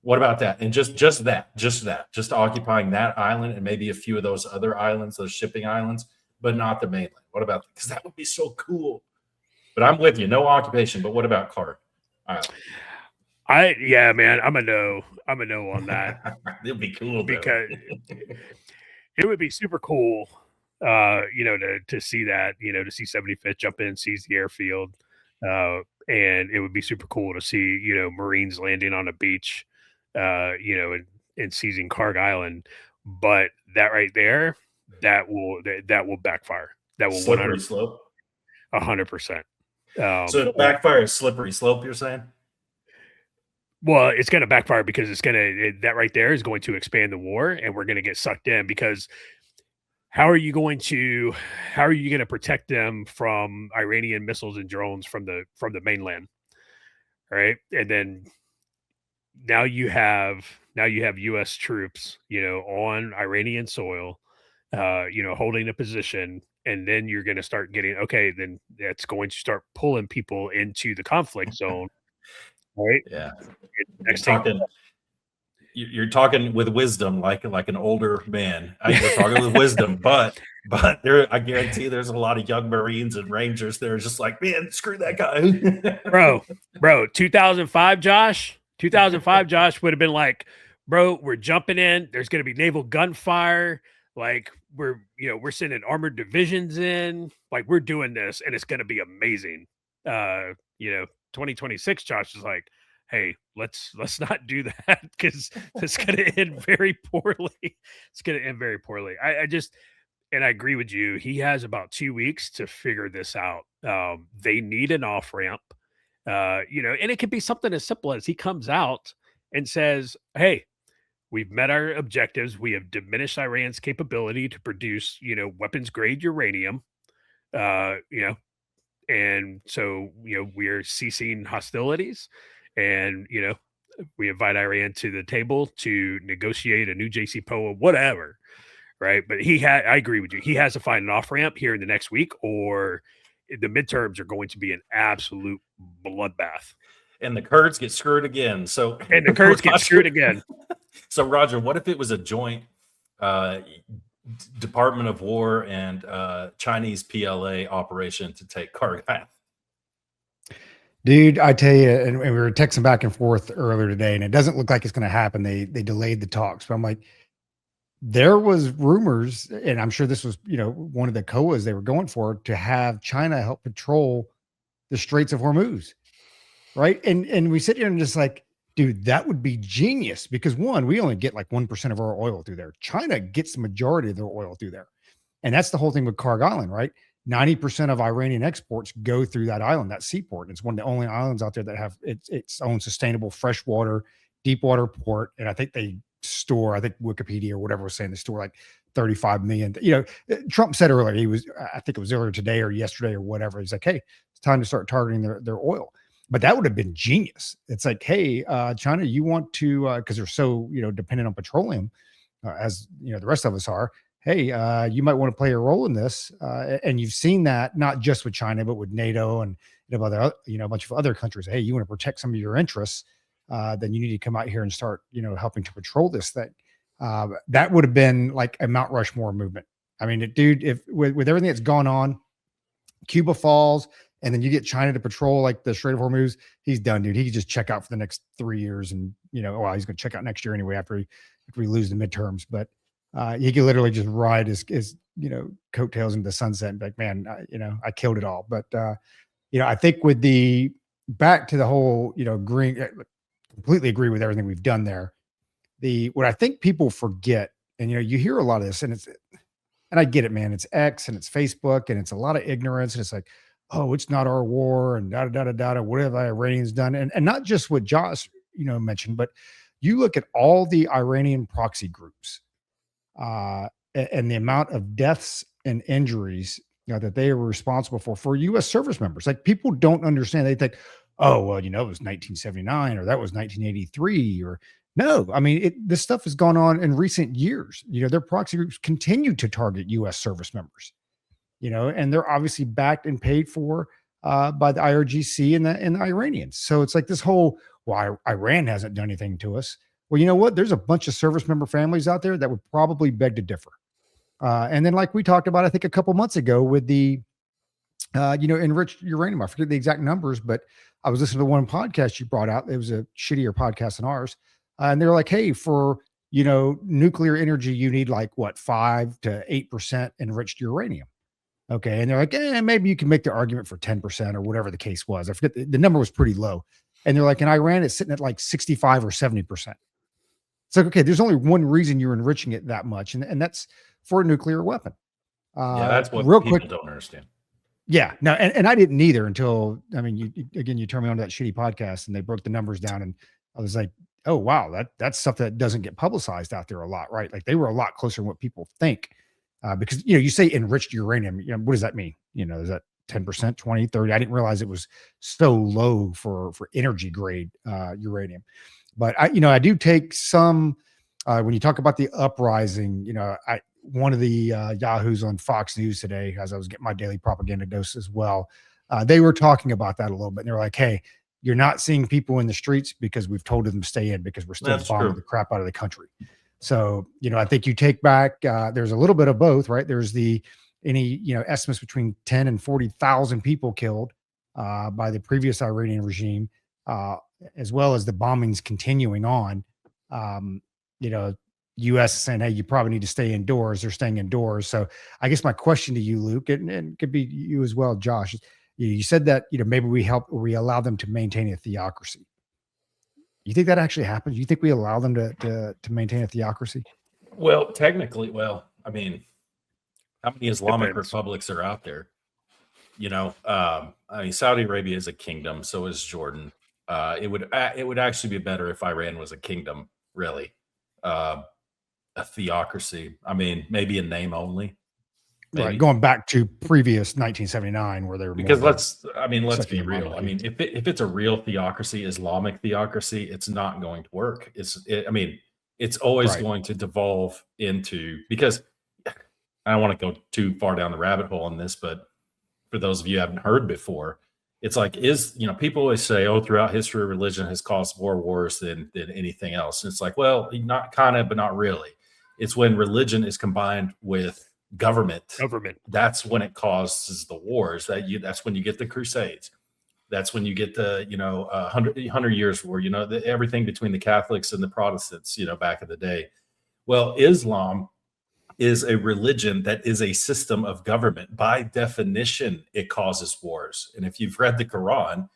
What about that? And just occupying that island and maybe a few of those other islands, those shipping islands, but not the mainland. What about, because that would be so cool. But I'm with you, no occupation. But what about Karg Island? Yeah, man, I'm a no on that. It'd be cool because it would be super cool, to see that, to see 75th jump in, seize the airfield, and it would be super cool to see, Marines landing on a beach, and seizing Karg Island. But that right there, that will backfire. That will slippery slope. 100%. So backfire is slippery slope, you're saying? Well, it's going to backfire because that right there is going to expand the war, and we're going to get sucked in, because how are you going to protect them from Iranian missiles and drones from the mainland, right? And then now you have U.S. troops, on Iranian soil, holding a position, and then you're going to start getting, okay, then that's going to start pulling people into the conflict zone, right? Yeah. You're talking with wisdom, like an older man. You're talking with wisdom, but I guarantee there's a lot of young Marines and Rangers that are just like, man, screw that guy. bro, 2005 Josh would have been like, bro, we're jumping in. There's going to be naval gunfire. Like, we're sending armored divisions in. Like, we're doing this, and it's going to be amazing. 2026 Josh is like, hey, let's not do that, because it's going to end very poorly. It's going to end very poorly. And I agree with you. He has about 2 weeks to figure this out. They need an off ramp, and it could be something as simple as he comes out and says, hey, we've met our objectives. We have diminished Iran's capability to produce, weapons grade uranium, and so, we're ceasing hostilities, and, we invite Iran to the table to negotiate a new JCPOA, whatever. Right. But I agree with you. He has to find an off ramp here in the next week, or the midterms are going to be an absolute bloodbath. And the Kurds get screwed again. So Roger, what if it was a joint Department of War and Chinese PLA operation to take Karg Island? Dude, I tell you, and we were texting back and forth earlier today, and it doesn't look like it's going to happen. They delayed the talks, but I'm like, there was rumors, and I'm sure this was, one of the COAs they were going for, to have China help patrol the Straits of Hormuz, right? And we sit here and just like, dude, that would be genius, because one, we only get like 1% of our oil through there. China gets the majority of their oil through there. And that's the whole thing with Karg Island, right? 90% of Iranian exports go through that island, that seaport. And it's one of the only islands out there that have its own sustainable freshwater, deep water port. And I think they store, I think Wikipedia or whatever was saying, they store like 35 million. Trump said earlier, I think it was earlier today or yesterday or whatever. He's like, hey, it's time to start targeting their oil. But that would have been genius. It's like, hey, China, you want to, because they're so, dependent on petroleum, as the rest of us are. Hey, you might want to play a role in this. And you've seen that not just with China, but with NATO and a bunch of other countries. Hey, you want to protect some of your interests, then you need to come out here and start, helping to patrol this thing. That would have been like a Mount Rushmore movement. I mean, dude, if with everything that's gone on, Cuba falls, and then you get China to patrol like the Strait of Hormuz, he's done, dude. He could just check out for the next 3 years, and he's going to check out next year anyway after we lose the midterms. But he could literally just ride his coattails into the sunset and be like, man, I killed it all. But I think with the back to the whole, completely agree with everything we've done there. What I think people forget, And you hear a lot of this, and I get it, man. It's X and it's Facebook and it's a lot of ignorance. And it's like, oh, it's not our war and da da da da da. What have the Iranians done? And not just what Josh, mentioned, but you look at all the Iranian proxy groups, and the amount of deaths and injuries that they are responsible for U.S. service members. Like, people don't understand. They think, oh, well, it was 1979 or that was 1983 or no. I mean, this stuff has gone on in recent years. Their proxy groups continue to target U.S. service members. And they're obviously backed and paid for by the IRGC and the Iranians. So it's like this whole, well, Iran hasn't done anything to us. Well, you know what? There's a bunch of service member families out there that would probably beg to differ. And then, like we talked about, I think a couple months ago with the, enriched uranium. I forget the exact numbers, but I was listening to one podcast you brought out. It was a shittier podcast than ours. And they're like, hey, for, nuclear energy, you need like what, 5 to 8% enriched uranium. Okay. And they're like, maybe you can make the argument for 10% or whatever the case was. I forget, the number was pretty low. And they're like, in Iran, it's sitting at like 65 or 70%. It's like, okay, there's only one reason you're enriching it that much. And that's for a nuclear weapon. Yeah, that's what real people quick, don't understand. Yeah, no, and I didn't either until, I mean, you turned me on to that shitty podcast and they broke the numbers down, and I was like, oh wow, that's stuff that doesn't get publicized out there a lot, right? Like, they were a lot closer than what people think, because you say enriched uranium, what does that mean? Is that 10%, 20, 30? I didn't realize it was so low for energy grade uranium, but I do take some when you talk about the uprising. One of the Yahoos on Fox News today, as I was getting my daily propaganda dose as well, they were talking about that a little bit. And they're like, hey, you're not seeing people in the streets because we've told them to stay in because we're still bombing the crap out of the country. So, I think you take back, there's a little bit of both, right? There's estimates between 10 and 40,000 people killed by the previous Iranian regime, as well as the bombings continuing on. U.S. is saying, hey, you probably need to stay indoors. They're staying indoors. So I guess my question to you, Luke, and could be you as well, Josh, you said that, maybe we allow them to maintain a theocracy. You think that actually happens? You think we allow them to maintain a theocracy? Well, technically, I mean, how many Islamic Depends. republics are out there? I mean, Saudi Arabia is a kingdom. So is Jordan. It would actually be better if Iran was a kingdom, really. A theocracy. I mean, maybe in name only. Maybe. Right, going back to previous 1979, where they were, because let's be real. monarchy. I mean, if it's a real theocracy, Islamic theocracy, it's not going to work. It's always Right. going to devolve into, because I don't want to go too far down the rabbit hole on this, but for those of you who haven't heard before, it's like, people always say, oh, throughout history, religion has caused more wars than anything else. And it's like, well, not kind of, but not really. It's when religion is combined with government. That's when it causes the wars. That's when you get the Crusades. That's when you get the 100 years war. Everything between the Catholics and the Protestants. Back in the day. Well, Islam is a religion that is a system of government. By definition, it causes wars. And if you've read the Quran,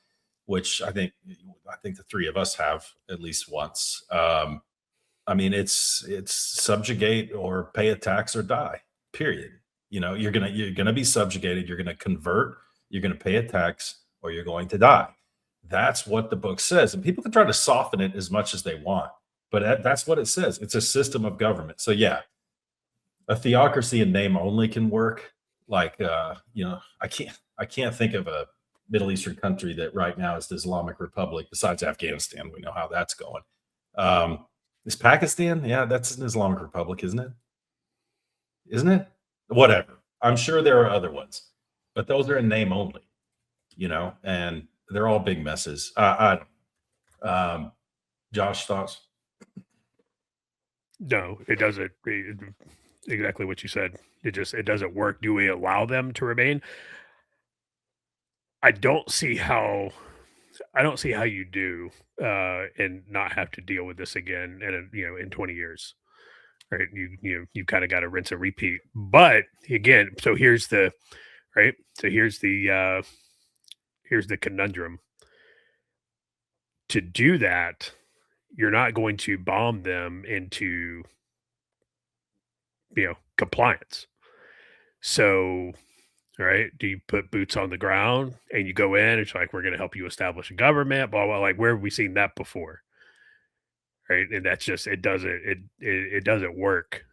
which I think the three of us have at least once, I mean, it's subjugate or pay a tax or die. Period. You're gonna be subjugated. You're gonna convert. You're gonna pay a tax, or you're going to die. That's what the book says, and people can try to soften it as much as they want, but that's what it says. It's a system of government. So yeah, a theocracy in name only can work. Like, I can't think of a Middle Eastern country that right now is the Islamic Republic besides Afghanistan. We know how that's going. Is Pakistan? Yeah, that's an Islamic Republic, isn't it? Isn't it? Whatever. I'm sure there are other ones, but those are in name only, and they're all big messes. Josh, thoughts? No, it doesn't. Exactly what you said. It doesn't work. Do we allow them to remain? I don't see how you do and not have to deal with this again in 20 years. Right. You kind of got to rinse and repeat. But again, here's the conundrum. To do that, you're not going to bomb them into compliance. So, right, do you put boots on the ground and you go in? It's like, we're going to help you establish a government, blah blah. Like, where have we seen that before? Right, and that's just it doesn't work.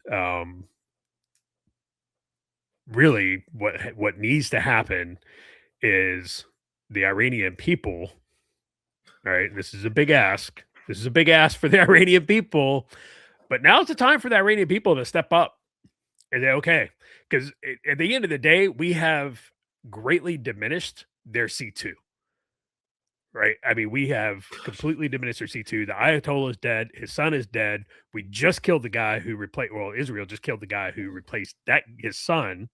Really, what needs to happen is the Iranian people. All right, this is a big ask. This is a big ask for the Iranian people, but now's the time for the Iranian people to step up and say, okay, because at the end of the day, we have greatly diminished their C2. Right. I mean, we have completely diminished their C2. The Ayatollah is dead. His son is dead. We just killed the guy who replaced, well, Israel just killed the guy who replaced his son.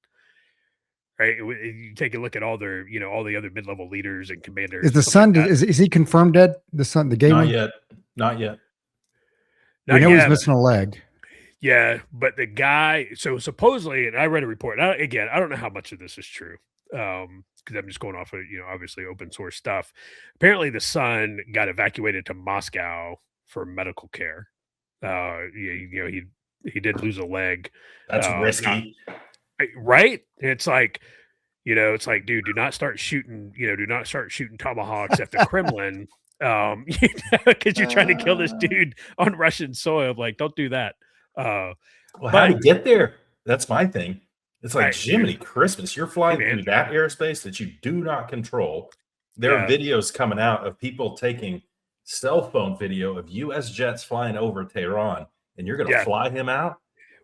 Right. You take a look at all their, all the other mid-level leaders and commanders. Is the son, is he confirmed dead? The son, the gay Not one? yet. Not yet. We know he's missing a leg. Yeah. But the guy, so supposedly, and I read a report. I don't know how much of this is true. Because I'm just going off of, obviously open source stuff. Apparently the son got evacuated to Moscow for medical care. He did lose a leg. That's risky. Right? It's like, dude, do not start shooting tomahawks at the Kremlin. Because you're trying to kill this dude on Russian soil. Like, don't do that. Well, how do you get there? That's my thing. It's like, Jiminy Christmas. You're flying through that airspace that you do not control. There are videos coming out of people taking cell phone video of U.S. jets flying over Tehran, and you're going to fly him out?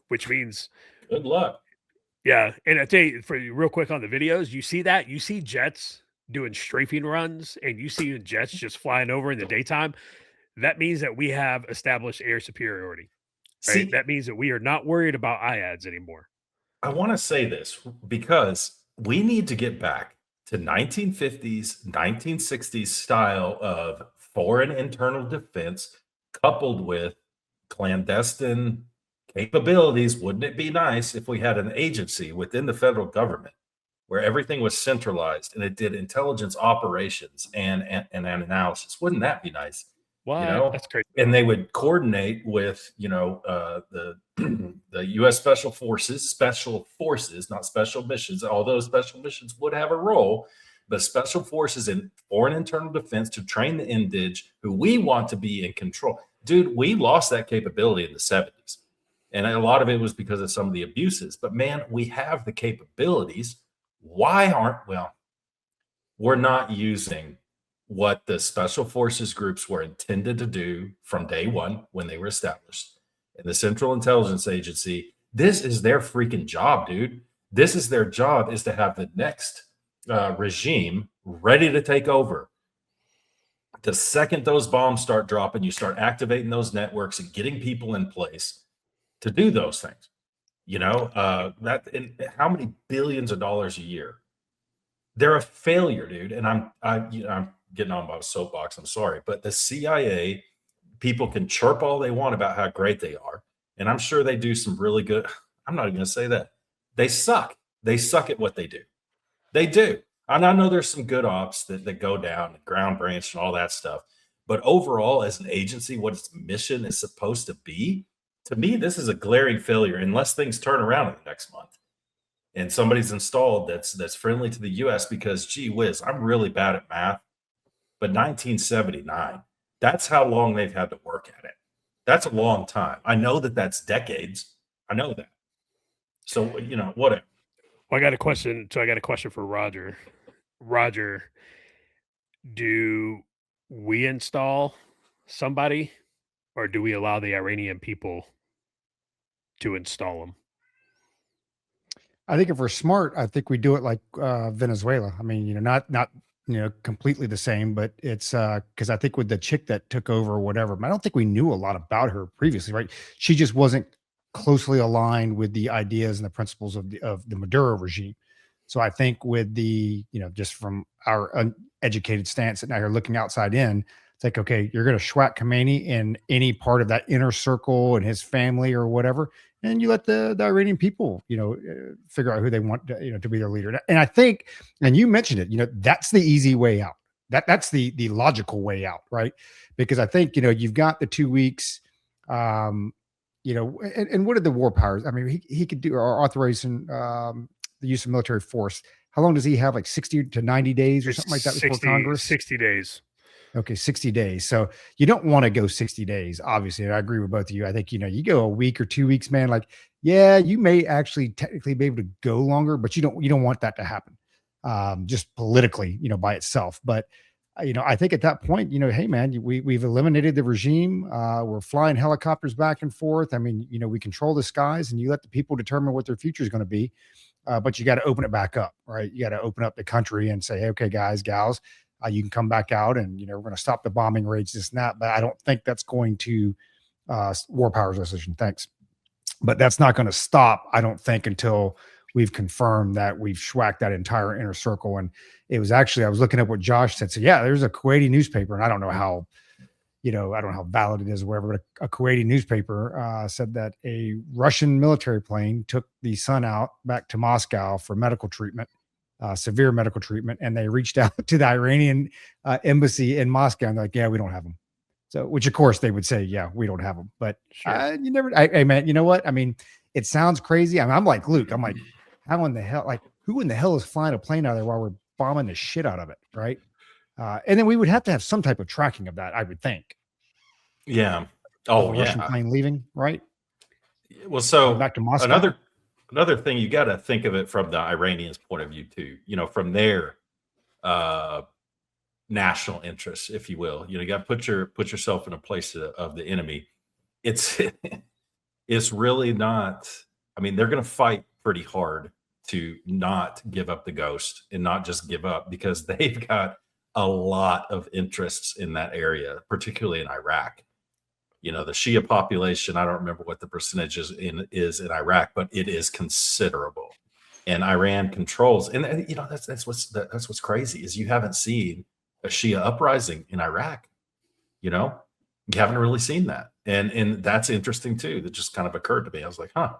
Which means good luck. Yeah. And I tell you, for real quick on the videos, you see jets doing strafing runs, and you see jets just flying over in the daytime. That means that we have established air superiority. Right? See, that means that we are not worried about IADs anymore. I want to say this because we need to get back to 1950s, 1960s style of foreign internal defense coupled with clandestine capabilities. Wouldn't it be nice if we had an agency within the federal government where everything was centralized and it did intelligence operations and analysis? Wouldn't that be nice? Wow, that's crazy. And they would coordinate with, the U.S. Special Forces, not special missions. Although special missions would have a role, but special forces in foreign internal defense to train the indige who we want to be in control. Dude, we lost that capability in the 70s. And a lot of it was because of some of the abuses. But man, we have the capabilities. Why we're not using what the special forces groups were intended to do from day one when they were established. And the Central Intelligence Agency, this is their freaking job, dude. This is their job, is to have the next regime ready to take over. The second those bombs start dropping, you start activating those networks and getting people in place to do those things. And how many billions of dollars a year? They're a failure, dude. And I'm getting on my soapbox. I'm sorry, but the CIA people can chirp all they want about how great they are, and I'm sure they do some really good. I'm not even going to say that. They suck. They suck at what they do. They do. And I know there's some good ops that go down, ground branch and all that stuff. But overall, as an agency, what its mission is supposed to be, to me, this is a glaring failure unless things turn around in the next month and somebody's installed that's friendly to the U.S. because, gee whiz, I'm really bad at math. But 1979, that's how long they've had to work at it. That's a long time. I know that's decades. I know that. So, whatever. Well, I got a question. So I got a question for Roger. Roger, do we install somebody, or do we allow the Iranian people to install them? I think if we're smart, I think we do it like Venezuela. I mean, not completely the same, but it's because I think with the chick that took over or whatever, I don't think we knew a lot about her previously, right? She just wasn't closely aligned with the ideas and the principles of the Maduro regime. So I think with the, just from our uneducated stance and now you're looking outside in, it's like, okay, you're going to schwack Khomeini in any part of that inner circle and his family or whatever. And you let the Iranian people, figure out who they want to be their leader. And I think, and you mentioned it, that's the easy way out. That's the logical way out, right? Because I think, you've got the 2 weeks, and what did the war powers? I mean, he could do or authorizing the use of military force. How long does he have? Like 60 to 90 days or It's something like that before 60, Congress? 60 days. Okay, 60 days. So you don't want to go 60 days, obviously. And I agree with both of you. I think, you go a week or 2 weeks, man. Like, yeah, you may actually technically be able to go longer, but you don't want that to happen. Just politically, by itself. But I think at that point, hey man, we've eliminated the regime. We're flying helicopters back and forth. I mean, we control the skies, and you let the people determine what their future is going to be. But you got to open it back up, right? You got to open up the country and say, hey, okay, guys, gals, you can come back out, and we're going to stop the bombing raids, this and that. But I don't think that's going to war powers resolution. Thanks, but that's not going to stop. I don't think until we've confirmed that we've schwacked that entire inner circle. And it was actually, I was looking at what Josh said. So yeah, there's a Kuwaiti newspaper, and I don't know how, I don't know how valid it is or whatever, but a Kuwaiti newspaper said that a Russian military plane took the son out back to Moscow for medical treatment, severe medical treatment. And they reached out to the Iranian embassy in Moscow, and they're like, yeah, we don't have them. So, which of course they would say, yeah, we don't have them, but Sure. you never, hey man, you know what? I mean, it sounds crazy. I mean, I'm like Luke, I'm like, how in the hell, like who in the hell is flying a plane out of there while we're bombing the shit out of it? Right. And then we would have to have some type of tracking of that, I would think. Yeah. Of Oh, a Russian yeah. plane leaving, right? Well, so Back to Moscow. another thing, you got to think of it from the Iranians' point of view too. From their national interests, if you will. You got to put yourself in a place of the enemy. It's it's really not. I mean, they're going to fight pretty hard to not give up the ghost and not just give up, because they've got a lot of interests in that area, particularly in Iraq. The Shia population, I don't remember what the percentage is in Iraq, but it is considerable. And Iran controls, and that's what's crazy is you haven't seen a Shia uprising in Iraq. You haven't really seen that, and that's interesting too. That just kind of occurred to me. I was like, huh.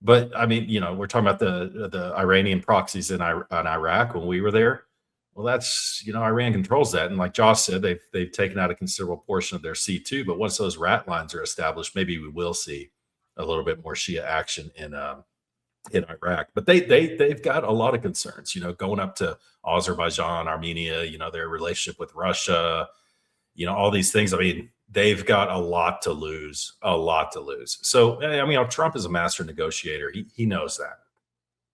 But I mean, we're talking about the Iranian proxies in Iraq when we were there. Well, that's Iran controls that, and like Josh said, they've taken out a considerable portion of their C2. But once those rat lines are established, maybe we will see a little bit more Shia action in Iraq. But they've got a lot of concerns, going up to Azerbaijan, Armenia, their relationship with Russia, all these things. I mean, they've got a lot to lose, So, I mean, Trump is a master negotiator. He knows that.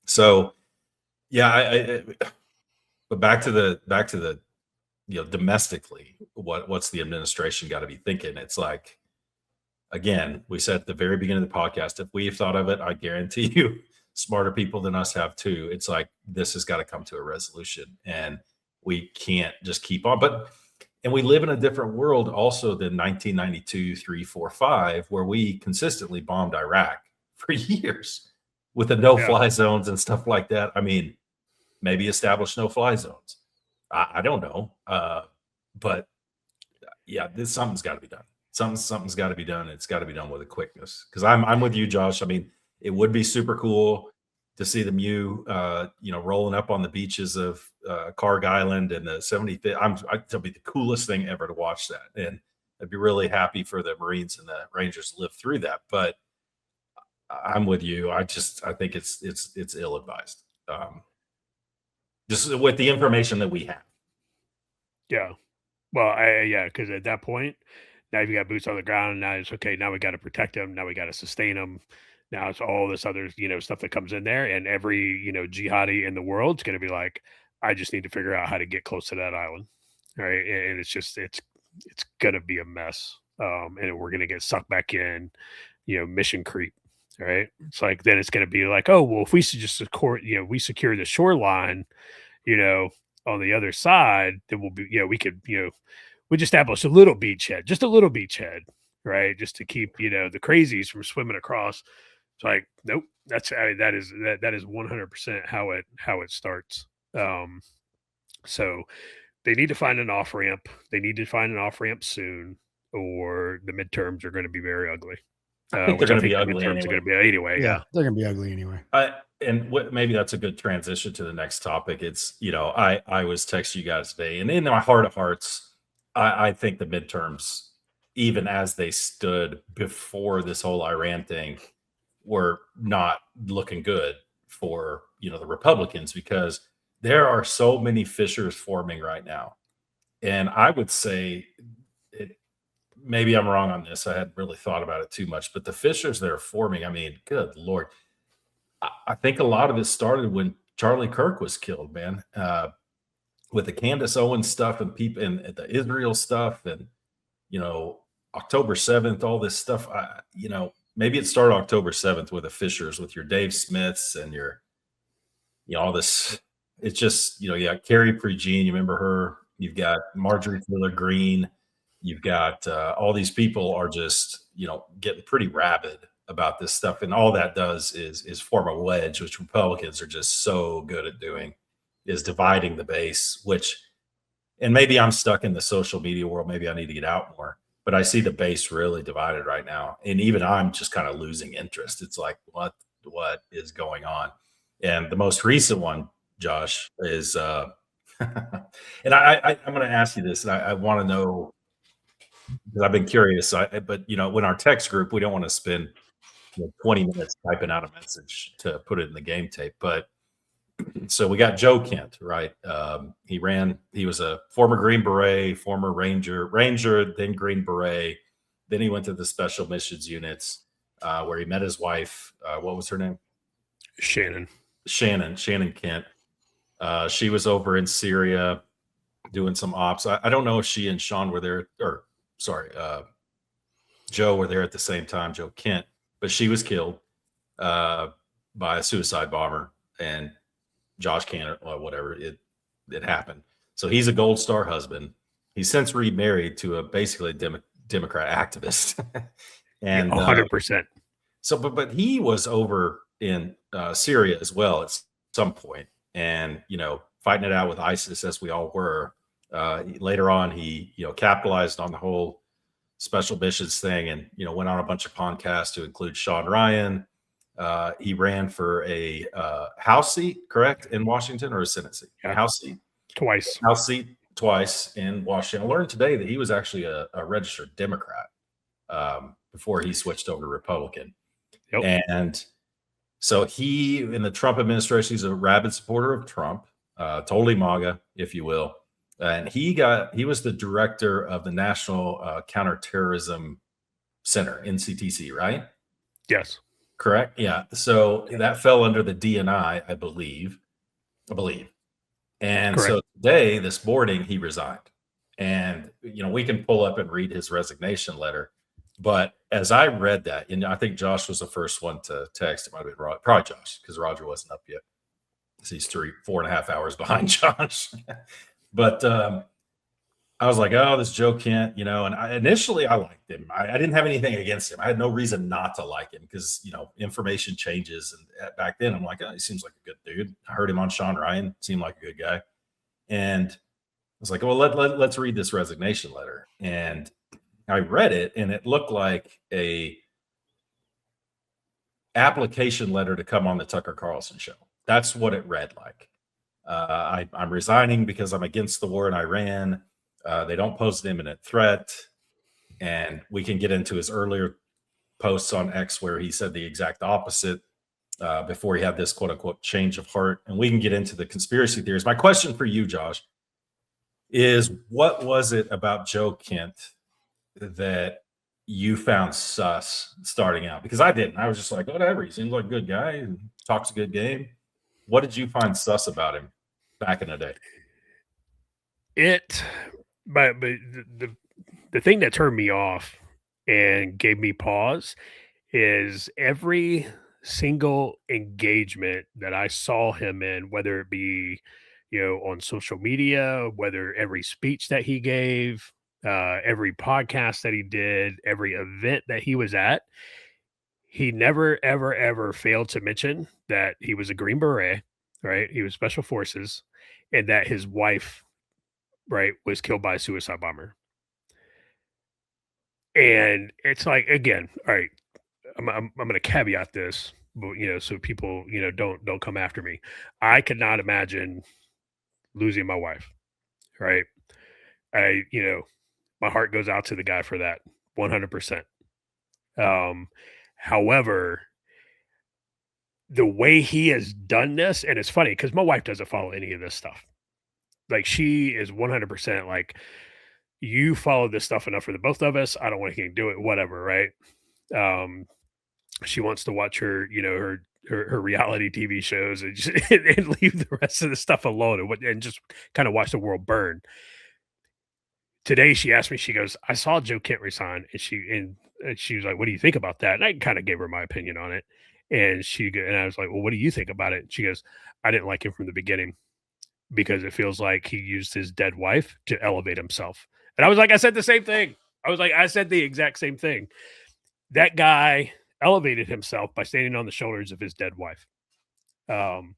So, yeah, but back to the domestically, what's the administration got to be thinking? It's like, again, we said at the very beginning of the podcast, if we've thought of it, I guarantee you smarter people than us have too. It's like, this has got to come to a resolution, and we can't just keep on. And we live in a different world also than 1992, 3, 4, 5, where we consistently bombed Iraq for years with the no-fly zones and stuff like that. I mean, maybe establish no-fly zones. I don't know. But yeah, something's got to be done. Something's got to be done. It's got to be done with a quickness. Because I'm with you, Josh. I mean, it would be super cool to see the Mew, rolling up on the beaches of Karg Island and the 75th. It'll be the coolest thing ever to watch that, and I'd be really happy for the Marines and the Rangers to live through that. But I'm with you. I think it's ill-advised, just with the information that we have. Yeah. Well, because at that point, now you've got boots on the ground, and now it's okay. Now we got to protect them. Now we got to sustain them. Now it's all this other, stuff that comes in there, and every, jihadi in the world is going to be like, I just need to figure out how to get close to that island, right? And it's just, it's going to be a mess, and we're going to get sucked back in, mission creep, right? It's like then it's going to be like, oh well, if we should just secure the shoreline, on the other side, then we'll be, we could, we establish a little beachhead, just a little beachhead, right? Just to keep, the crazies from swimming across. It's like, nope, that is 100% how it starts. So they need to find an off ramp. They need to find an off ramp soon, or the midterms are going to be very ugly. I think they're going to be ugly anyway. Are going to be anyway. Yeah, they're going to be ugly anyway. Maybe that's a good transition to the next topic. It's, I was texting you guys today, and in my heart of hearts, I think the midterms, even as they stood before this whole Iran thing, were not looking good for the Republicans, because there are so many fissures forming right now. And I would say it, maybe I'm wrong on this. I hadn't really thought about it too much, but the fissures that are forming, I mean, good Lord. I think a lot of it started when Charlie Kirk was killed, man, with the Candace Owens stuff and people and the Israel stuff and, you know, October 7th, all this stuff. Maybe it started October 7th with the fissures with your Dave Smiths and your, all this. It's just, you got Carrie Prejean, you remember her? You've got Marjorie Taylor Greene. You've got all these people are just, getting pretty rabid about this stuff. And all that does is form a wedge, which Republicans are just so good at doing, is dividing the base, and maybe I'm stuck in the social media world. Maybe I need to get out more, but I see the base really divided right now. And even I'm just kind of losing interest. It's like, what is going on? And the most recent one, Josh, is, and I'm going to ask you this, and I want to know, because I've been curious, but when our text group, we don't want to spend 20 minutes typing out a message to put it in the game tape. But so we got Joe Kent, right? He was a former Green Beret, former Ranger, then Green Beret. Then he went to the Special Missions units, where he met his wife. What was her name? Shannon Kent. She was over in Syria doing some ops. I don't know if she and Sean were there, or sorry, Joe were there at the same time, Joe Kent, but she was killed by a suicide bomber, and Josh Kent, or whatever, it happened. So he's a Gold Star husband. He's since remarried to basically a Democrat activist. And 100%. But he was over in Syria as well at some point, and fighting it out with ISIS, as we all were. Later on, he capitalized on the whole special missions thing, and went on a bunch of podcasts to include Sean Ryan. He ran for a House seat, correct, in Washington, or a Senate seat? Yeah. House seat Twice. House seat twice in Washington. I learned today that he was actually a registered Democrat before he switched over to Republican. Yep. And so he, in the Trump administration, he's a rabid supporter of Trump, totally MAGA, if you will. And he was the director of the National Counterterrorism Center, NCTC, right? Yes. Correct. Yeah. So that fell under the DNI, I believe. And Correct. So today, this morning, he resigned. And, we can pull up and read his resignation letter. But as I read that, and I think Josh was the first one to text. It might have been probably Josh, because Roger wasn't up yet. He's 4.5 hours behind Josh. But I was like, oh, this Joe Kent, and initially I liked him. I didn't have anything against him. I had no reason not to like him, because, information changes. And back then I'm like, oh, he seems like a good dude. I heard him on Sean Ryan, seemed like a good guy. And I was like, well, let's read this resignation letter. And I read it, and it looked like a application letter to come on the Tucker Carlson show. That's what it read like. I'm resigning because I'm against the war in Iran. They don't pose an imminent threat. And we can get into his earlier posts on X where he said the exact opposite before he had this quote unquote change of heart. And we can get into the conspiracy theories. My question for you, Josh, is what was it about Joe Kent that you found sus starting out? Because I didn't. I was just like, whatever. He seems like a good guy and talks a good game. What did you find sus about him back in the day? But the thing that turned me off and gave me pause is every single engagement that I saw him in, whether it be, on social media, whether every speech that he gave, every podcast that he did, every event that he was at, he never, ever, ever failed to mention that he was a Green Beret, right? He was Special Forces, and that his wife, right, was killed by a suicide bomber. And it's like, again, all right, I'm going to caveat this, but, so people, don't come after me. I could not imagine losing my wife, right? My heart goes out to the guy for that. 100%. However, the way he has done this, and it's funny because my wife doesn't follow any of this stuff. Like she is 100% like, you follow this stuff enough for the both of us. I don't want to do it, whatever, right? Um, she wants to watch her, her reality TV shows and, and leave the rest of the stuff alone and just kind of watch the world burn. Today she asked me, she goes, I saw Joe Kent resign, and she was like, what do you think about that? And I kind of gave her my opinion on it. And I was like, well, what do you think about it? And she goes, I didn't like him from the beginning because it feels like he used his dead wife to elevate himself. And I was like, I said the same thing. I said the exact same thing. That guy elevated himself by standing on the shoulders of his dead wife. And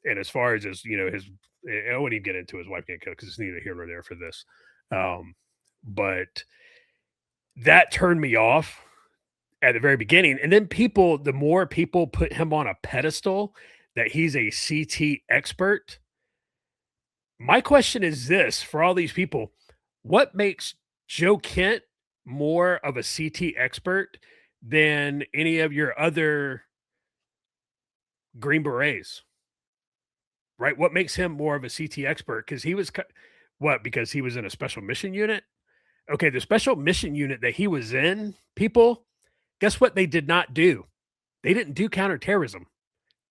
as far as his, I wouldn't even get into his wife getting killed because it's neither here nor there for this. But that turned me off at the very beginning. And then the more people put him on a pedestal that he's a CT expert. My question is this for all these people: what makes Joe Kent more of a CT expert than any of your other Green Berets? Right? What makes him more of a CT expert? Because because he was in a special mission unit? Okay, the special mission unit that he was in, people, guess what they did not do? They didn't do counterterrorism.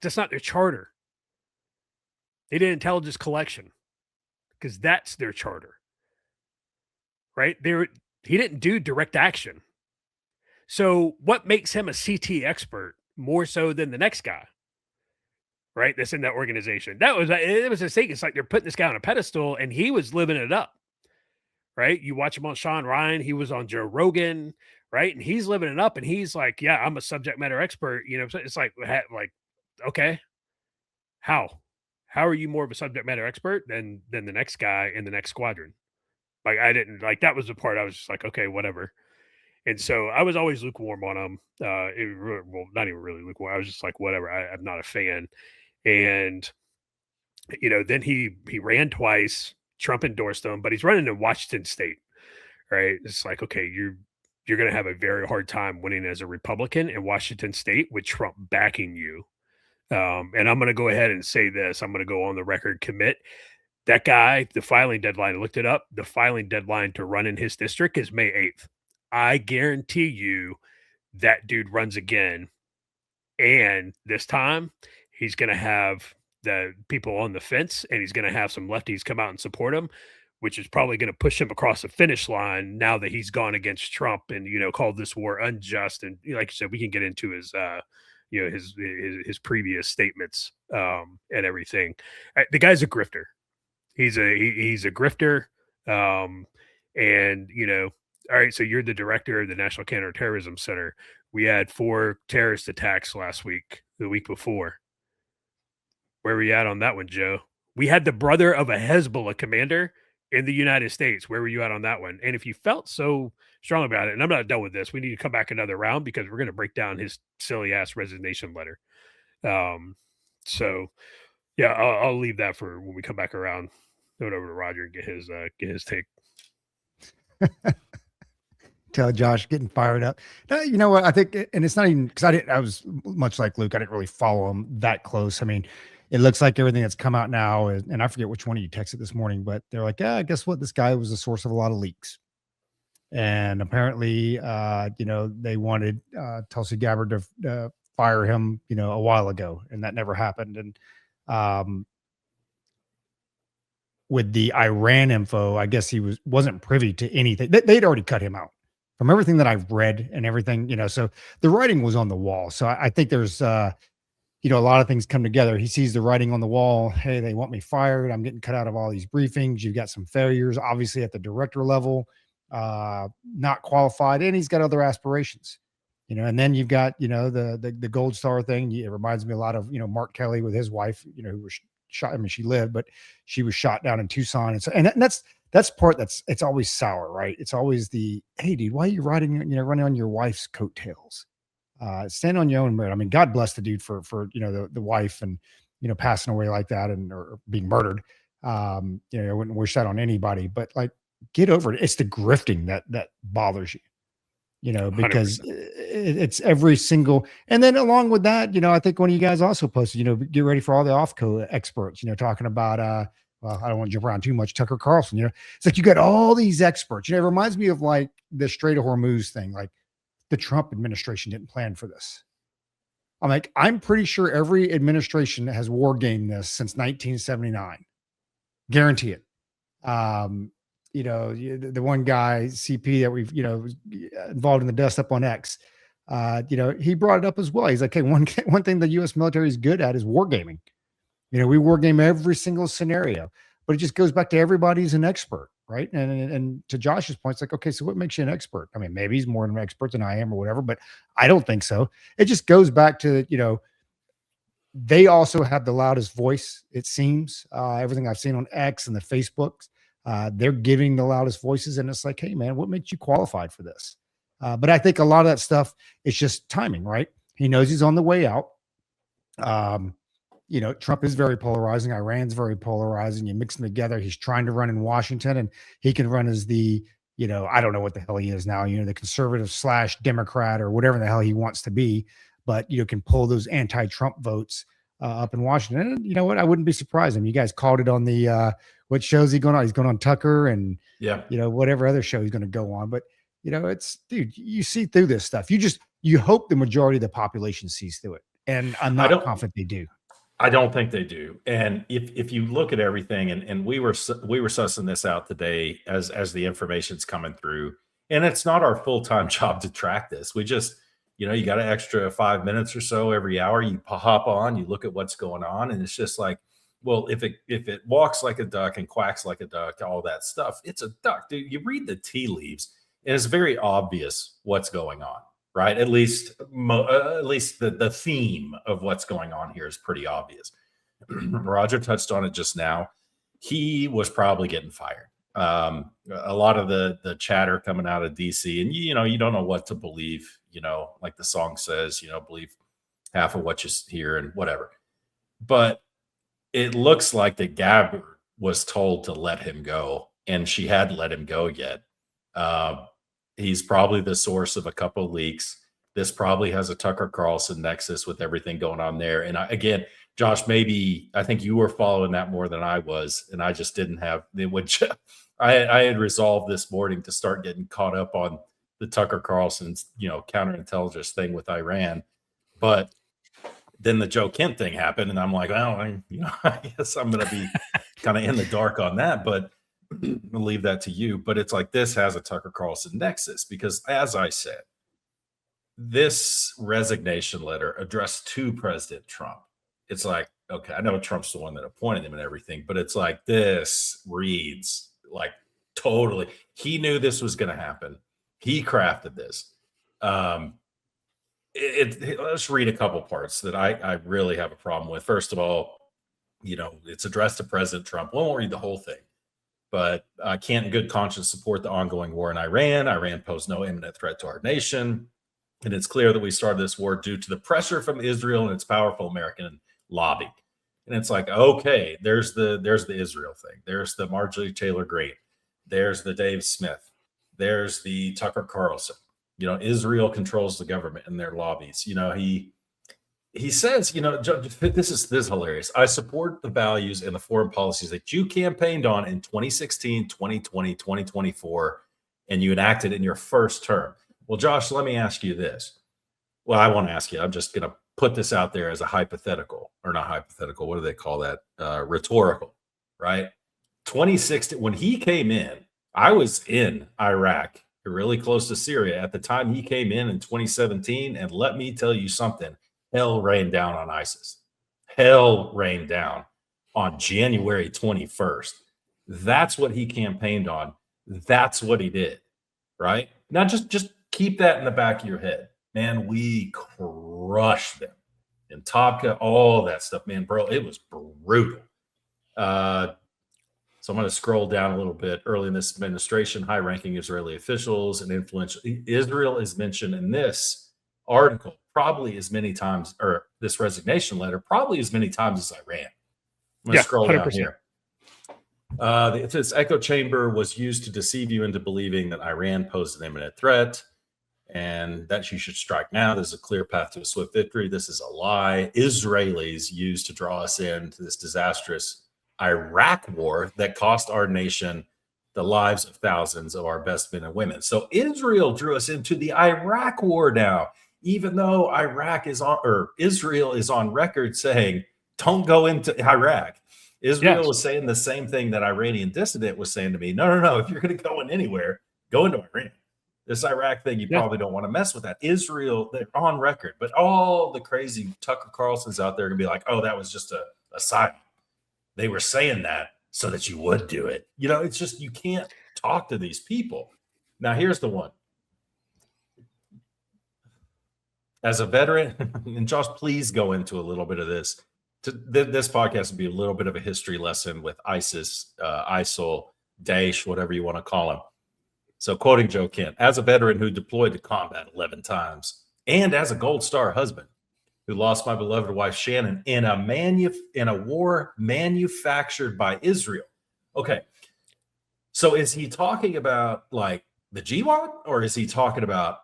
That's not their charter. They did intelligence collection because that's their charter. Right? He didn't do direct action. So what makes him a CT expert more so than the next guy? Right? That's in that organization. It was a mistake. It's like they're putting this guy on a pedestal and he was living it up. Right? You watch him on Sean Ryan, he was on Joe Rogan, right? And he's living it up and he's like, yeah, I'm a subject matter expert. It's like, okay, how are you more of a subject matter expert than the next guy in the next squadron? Like, I didn't like, that was the part I was just like, okay, whatever. And so I was always lukewarm on him. Well, not even really lukewarm. I was just like, whatever. I'm not a fan. And, then he ran twice. Trump endorsed him, but he's running in Washington State, right? It's like, okay, you're going to have a very hard time winning as a Republican in Washington State with Trump backing you. And I'm going to go ahead and say this. I'm going to go on the record, commit. That guy, the filing deadline, I looked it up. The filing deadline to run in his district is May 8th. I guarantee you that dude runs again. And this time he's going to have the people on the fence and he's going to have some lefties come out and support him, which is probably going to push him across the finish line now that he's gone against Trump and, called this war unjust. And like you said, we can get into his, his previous statements and everything. The guy's a grifter. He's a grifter. And, all right, so you're the director of the National Counterterrorism Center. We had 4 terrorist attacks the week before. Where were you at on that one, Joe? We had the brother of a Hezbollah commander in the United States. Where were you at on that one? And if you felt so strong about it, and I'm not done with this, we need to come back another round because we're going to break down his silly ass resignation letter. So yeah, I'll leave that for when we come back around. Throw it over to Roger and get his take. Tell Josh getting fired up. No, you know what? I think, and it's not even because I was much like Luke. I didn't really follow him that close. I mean, it looks like everything that's come out now, and I forget which one of you texted this morning, but they're like, yeah, guess what? This guy was the source of a lot of leaks. And apparently, they wanted Tulsi Gabbard to fire him, a while ago, and that never happened. And with the Iran info, I guess he wasn't privy to anything. They'd already cut him out from everything that I've read and everything, so the writing was on the wall. So I think there's, a lot of things come together. He sees the writing on the wall. Hey, they want me fired. I'm getting cut out of all these briefings. You've got some failures, obviously at the director level, not qualified, and he's got other aspirations, and then you've got, the Gold Star thing. It reminds me a lot of, Mark Kelly with his wife, who was shot. I mean, she lived, but she was shot down in Tucson. And so, and that's part it's always sour, right? It's always hey, dude, why are you running on your wife's coattails? Stand on your own merit. I mean, God bless the dude for the wife and, passing away like that or being murdered. I wouldn't wish that on anybody, but like, get over it. It's the grifting that bothers you. because 100%. it's every single, and then along with that, I think one of you guys also posted, get ready for all the off-code experts, talking about, well, I don't want to jump around too much. Tucker Carlson, it's like you got all these experts. It reminds me of like the Strait of Hormuz thing. Like the Trump administration didn't plan for this. I'm pretty sure every administration has war gamed this since 1979. Guarantee it. The one guy, CP, that we've, was involved in the dust up on X, he brought it up as well. He's like, hey, one thing the U.S. military is good at is wargaming. We wargame every single scenario, but it just goes back to everybody's an expert, right? And to Josh's point, it's like, okay, so what makes you an expert? I mean, maybe he's more of an expert than I am or whatever, but I don't think so. It just goes back to, they also have the loudest voice, it seems. Everything I've seen on X and the Facebooks, they're giving the loudest voices. And it's like, hey, man, what makes you qualified for this? But I think a lot of that stuff is just timing, right? He knows he's on the way out. Trump is very polarizing. Iran's very polarizing. You mix them together. He's trying to run in Washington, and he can run as the, I don't know what the hell he is now, the conservative / Democrat or whatever the hell he wants to be, but, can pull those anti-Trump votes up in Washington. And you know what? I wouldn't be surprised. I mean, you guys called it on the, what shows he going on? He's going on Tucker and, whatever other show he's going to go on. But, it's, dude, you see through this stuff. You hope the majority of the population sees through it. And I'm not confident they do. I don't think they do. And if you look at everything, and we were sussing this out today as the information's coming through, and it's not our full-time job to track this. We just, you got an extra 5 minutes or so every hour. You hop on, you look at what's going on, and it's just like, well, if it walks like a duck and quacks like a duck, all that stuff, it's a duck, dude. You read the tea leaves, and it's very obvious what's going on. Right. At least the theme of what's going on here is pretty obvious. Roger touched on it just now. He was probably getting fired. A lot of the chatter coming out of DC, and you don't know what to believe, like the song says, believe half of what you hear and whatever. But it looks like the Gabbard was told to let him go, and she hadn't let him go yet. He's probably the source of a couple of leaks. This probably has a Tucker Carlson nexus with everything going on there. And again, Josh, maybe I think you were following that more than I was, and I just didn't have which I had resolved this morning to start getting caught up on the Tucker Carlson's counterintelligence thing with Iran. But then the Joe Kent thing happened, and I'm like, well, I guess I'm going to be kind of in the dark on that, but I'll leave that to you. But it's like, this has a Tucker Carlson nexus because, as I said, this resignation letter addressed to President Trump. It's like, okay, I know Trump's the one that appointed him and everything, but it's like, this reads like totally, he knew this was going to happen. He crafted this. Let's read a couple parts that I really have a problem with. First of all, it's addressed to President Trump. We won't read the whole thing. But can't in good conscience support the ongoing war in Iran. Iran posed no imminent threat to our nation. And it's clear that we started this war due to the pressure from Israel and its powerful American lobby. And it's like, okay, there's the Israel thing. There's the Marjorie Taylor Greene. There's the Dave Smith. There's the Tucker Carlson. Israel controls the government and their lobbies. He says, this is hilarious. I support the values and the foreign policies that you campaigned on in 2016, 2020, 2024, and you enacted in your first term. Well, Josh, let me ask you this. Well, I won't ask you. I'm just going to put this out there as a hypothetical, or not hypothetical. What do they call that? Rhetorical, right? 2016, when he came in, I was in Iraq, really close to Syria at the time he came in 2017. And let me tell you something. Hell rained down on ISIS. Hell rained down on January 21st. That's what he campaigned on. That's what he did, right? Now, just keep that in the back of your head. Man, we crushed them. In Tabqa, all that stuff, man, bro, it was brutal. So I'm going to scroll down a little bit. Early in this administration, high-ranking Israeli officials and influential Israel is mentioned in this article probably as many times, or this resignation letter, probably as many times as Iran. I'm going to scroll 100%. Down here. This echo chamber was used to deceive you into believing that Iran posed an imminent threat. and that you should strike now. There's a clear path to a swift victory. This is a lie. Israelis used to draw us into this disastrous Iraq war that cost our nation the lives of thousands of our best men and women. So Israel drew us into the Iraq war now, even though Israel is on record saying, don't go into Iraq. Israel was saying the same thing that Iranian dissident was saying to me. No. If you're going to go in anywhere, go into Iran. This Iraq thing, you probably don't want to mess with that. Israel, they're on record. But all the crazy Tucker Carlsons out there are going to be like, oh, that was just a sign. They were saying that so that you would do it. It's just, you can't talk to these people. Now, here's the one. As a veteran, and Josh, please go into a little bit of this. This podcast would be a little bit of a history lesson with ISIS, ISIL, Daesh, whatever you want to call them. So quoting Joe Kent, as a veteran who deployed to combat 11 times, and as a Gold Star husband who lost my beloved wife Shannon in a war manufactured by Israel. Okay, so is he talking about like the GWOT, or is he talking about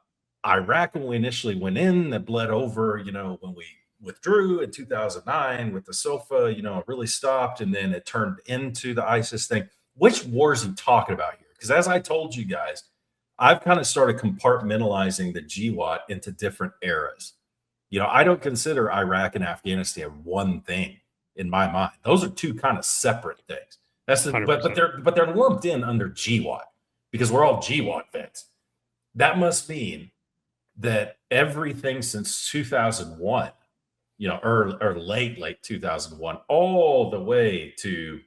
Iraq when we initially went in, that bled over, when we withdrew in 2009 with the SOFA, it really stopped, and then it turned into the ISIS thing? Which war is he talking about here? Because as I told you guys, I've kind of started compartmentalizing the GWOT into different eras. I don't consider Iraq and Afghanistan one thing in my mind. Those are two kind of separate things. But they're lumped in under GWOT because we're all GWOT vets. That must mean that everything since 2001, or late 2001, all the way to,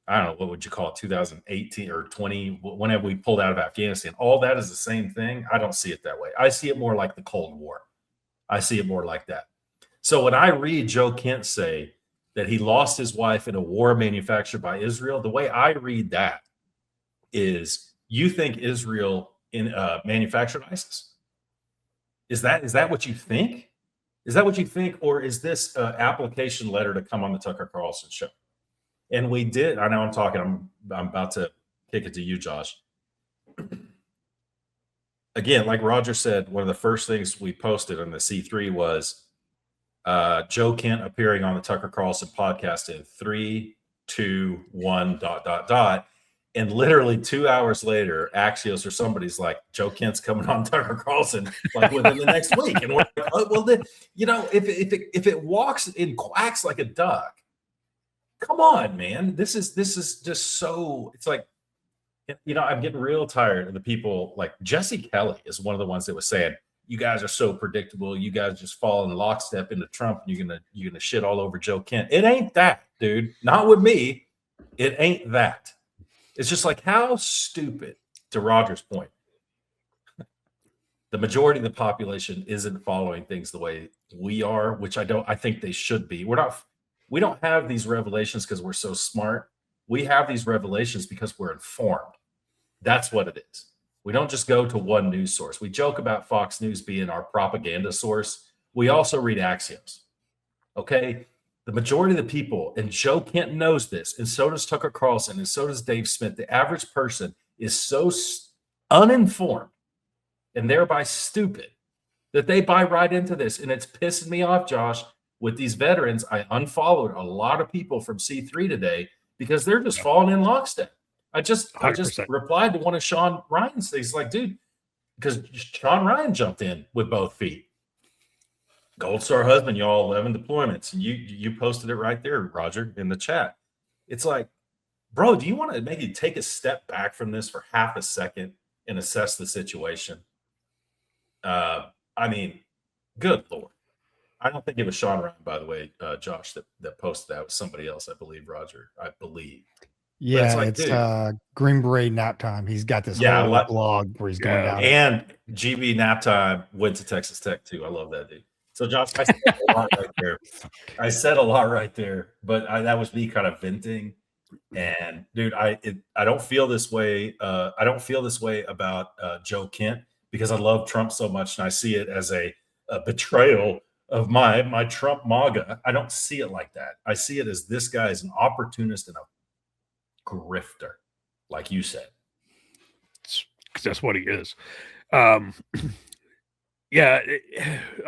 I don't know, what would you call it, 2018 or 20, whenever we pulled out of Afghanistan, all that is the same thing. I don't see it that way. I see it more like the Cold War. I see it more like that. So when I read Joe Kent say that he lost his wife in a war manufactured by Israel, the way I read that is, you think Israel manufactured ISIS? Is that what you think? Is that what you think? Or is this an application letter to come on the Tucker Carlson show? And we did. I know I'm talking. I'm about to kick it to you, Josh. Again, like Roger said, one of the first things we posted on the C3 was Joe Kent appearing on the Tucker Carlson podcast in 3, 2, 1, ... And literally 2 hours later, Axios or somebody's like, Joe Kent's coming on Tucker Carlson like within the next week. And we're like, oh, well, then, if it walks and quacks like a duck, come on, man. This is just so, it's like, I'm getting real tired of the people. Like Jesse Kelly is one of the ones that was saying, you guys are so predictable. You guys just fall in lockstep into Trump, and you're gonna shit all over Joe Kent. It ain't that, dude. Not with me. It ain't that. It's just like, how stupid, to Roger's point, the majority of the population isn't following things the way we are, which I think they should be. We don't have these revelations because we're so smart. We have these revelations because we're informed. That's what it is. We don't just go to one news source. We joke about Fox News being our propaganda source. We also read Axios. Okay? The majority of the people, and Joe Kent knows this, and so does Tucker Carlson, and so does Dave Smith. The average person is so uninformed and thereby stupid that they buy right into this. And it's pissing me off, Josh. With these veterans, I unfollowed a lot of people from C3 today because they're just falling in lockstep. I just replied to one of Sean Ryan's things, like, dude, because Sean Ryan jumped in with both feet. Gold Star husband, y'all, 11 deployments. And you posted it right there, Roger, in the chat. It's like, bro, do you want to maybe take a step back from this for half a second and assess the situation? I mean, good Lord. I don't think it was Sean Ryan, by the way, Josh, that posted that. It was somebody else, I believe, Roger. I believe. Yeah, it's Green Beret Nap Time. He's got this whole blog where he's going down. And GB Nap Time went to Texas Tech, too. I love that, dude. So, Josh, I said a lot right there. I said a lot right there, but that was me kind of venting. And, dude, I don't feel this way. I don't feel this way about Joe Kent because I love Trump so much, and I see it as a betrayal of my Trump MAGA. I don't see it like that. I see it as this guy is an opportunist and a grifter, like you said. that's what he is. Um, yeah,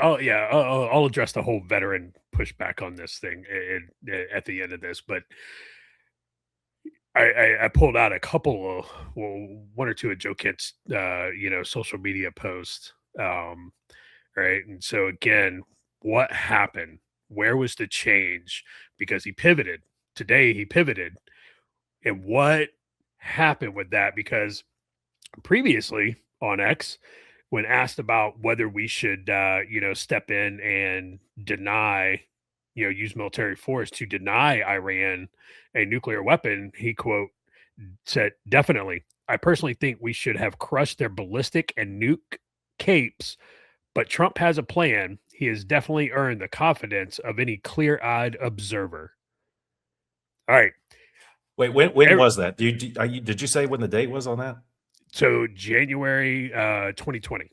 I'll address the whole veteran pushback on this thing at the end of this, but I pulled out a couple of one or two of Joe Kitt's social media posts, right? And so again, what happened? Where was the change? Because he pivoted today. He pivoted, and what happened with that? Because previously on X, when asked about whether we should, step in and deny, use military force to deny Iran a nuclear weapon, he quote said, "Definitely. I personally think we should have crushed their ballistic and nuke capes, but Trump has a plan. He has definitely earned the confidence of any clear-eyed observer." All right. Wait, when was that? Did you say when the date was on that? So January 2020.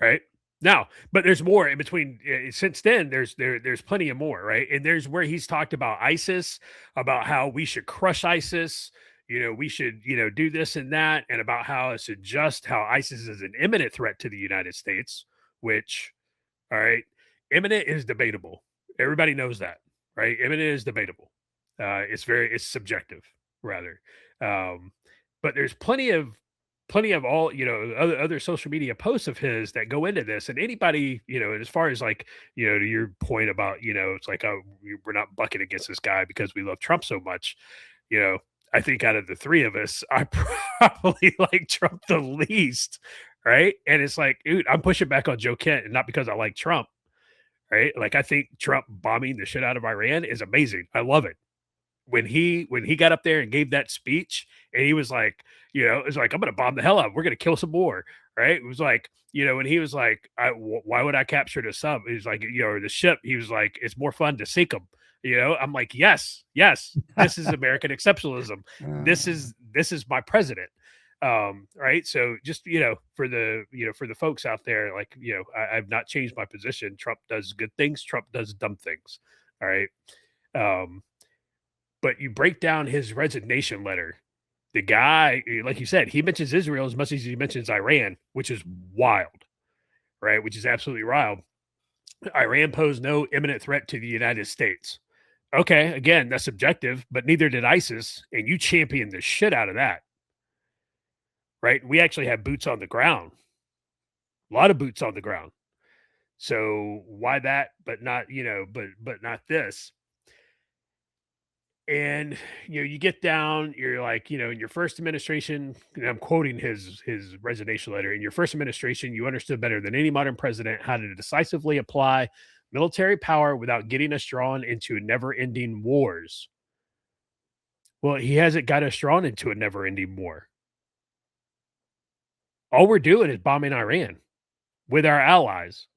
Right now, but there's more in between. Since then, there's plenty of more, right? And there's where he's talked about ISIS, about how we should crush ISIS. We should do this and that, and about how it's just how ISIS is an imminent threat to the United States. Which, all right, imminent is debatable. Everybody knows that, right? Imminent is debatable. It's subjective, rather. But there's plenty of all other social media posts of his that go into this, and anybody as far as like to your point about it's like, oh, we're not bucking against this guy because we love Trump so much. I think out of the three of us, I probably like Trump the least, right? And it's like, dude, I'm pushing back on Joe Kent, and not because I like Trump, right? Like, I think Trump bombing the shit out of Iran is amazing. I love it. When he got up there and gave that speech, and he was like, it was like, I'm going to bomb the hell out. We're going to kill some more. Right. It was like, and he was like, why would I capture the sub? He was like, or the ship. He was like, it's more fun to sink them. I'm like, yes, this is American exceptionalism. This is my president. Right. So just, for the folks out there, like, I've not changed my position. Trump does good things. Trump does dumb things. All right. But you break down his resignation letter. The guy, like you said, he mentions Israel as much as he mentions Iran, which is wild, right? Which is absolutely wild. Iran posed no imminent threat to the United States. Okay, again, that's subjective, but neither did ISIS, and you championed the shit out of that, right? We actually have boots on the ground, a lot of boots on the ground. So why that, but not, but not this? And you get down, you're like, in your first administration, and I'm quoting his resignation letter. In your first administration, you understood better than any modern president how to decisively apply military power without getting us drawn into never-ending wars. Well, he hasn't got us drawn into a never-ending war. All we're doing is bombing Iran with our allies.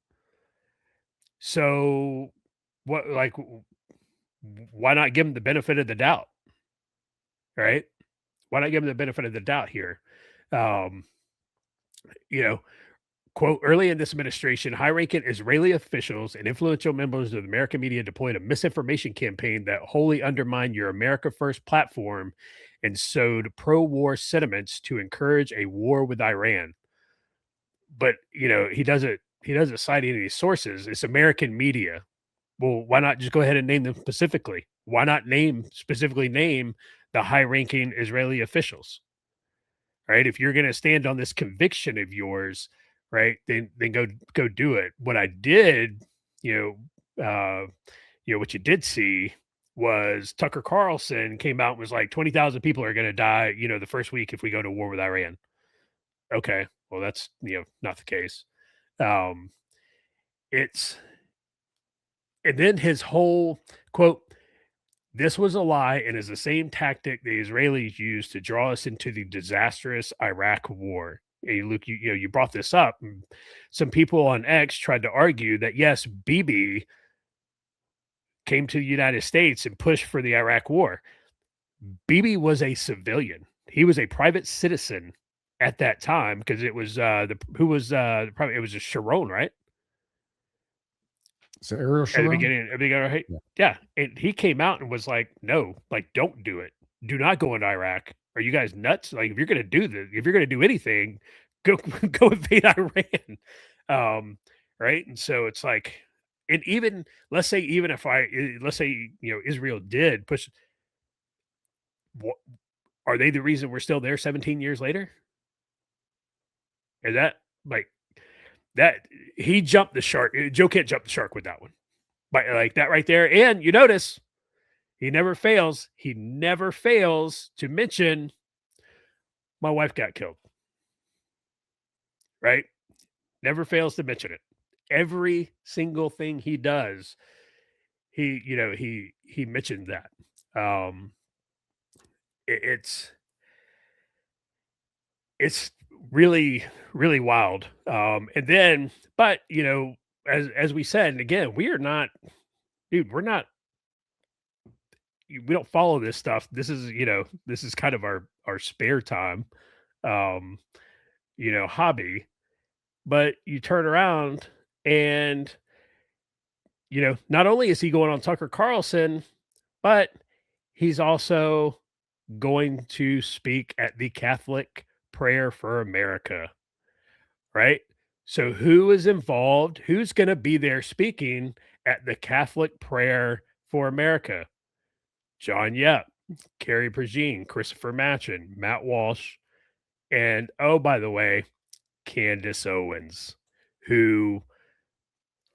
So what, like, why not give him the benefit of the doubt? Right? Why not give him the benefit of the doubt here? Quote, early in this administration, high-ranking Israeli officials and influential members of the American media deployed a misinformation campaign that wholly undermined your America First platform and sowed pro-war sentiments to encourage a war with Iran. But, he doesn't cite any sources. It's American media. Well, why not just go ahead and name them specifically? Why not specifically name the high-ranking Israeli officials? Right? If you're going to stand on this conviction of yours, right, then go do it. What I did, what you did see was Tucker Carlson came out and was like 20,000 people are going to die, the first week if we go to war with Iran. Okay, well, that's not the case. And then his whole quote, "This was a lie and is the same tactic the Israelis used to draw us into the disastrous Iraq war." Hey, Luke, you brought this up. And some people on X tried to argue that, yes, Bibi came to the United States and pushed for the Iraq war. Bibi was a civilian. He was a private citizen at that time, because it was it was a Sharon, right? So Ariel At the Sharon? beginning, right? Yeah. And he came out and was like, no, like, don't do it. Do not go into Iraq. Are you guys nuts? Like, if you're going to do this, if you're going to do anything, go go invade Iran. Right. And so it's like, and even let's say, even if let's say, Israel did push, what, are they the reason we're still there 17 years later? And that, like, that he jumped the shark. Joe can't jump the shark with that one, but like that right there. And you notice he never fails. He never fails to mention my wife got killed. Right? Never fails to mention it. Every single thing he does, he mentioned that. It's really, really wild. And then, but as we said, and again, we are not, dude, we're not, we don't follow this stuff. This is kind of our spare time, hobby. But you turn around and, not only is he going on Tucker Carlson, but he's also going to speak at the Catholic Prayer for America, right? So who is involved? Who's going to be there speaking at the Catholic Prayer for America? John Yep, Carrie Prejean, Christopher Matchin, Matt Walsh, and oh, by the way, Candace Owens, who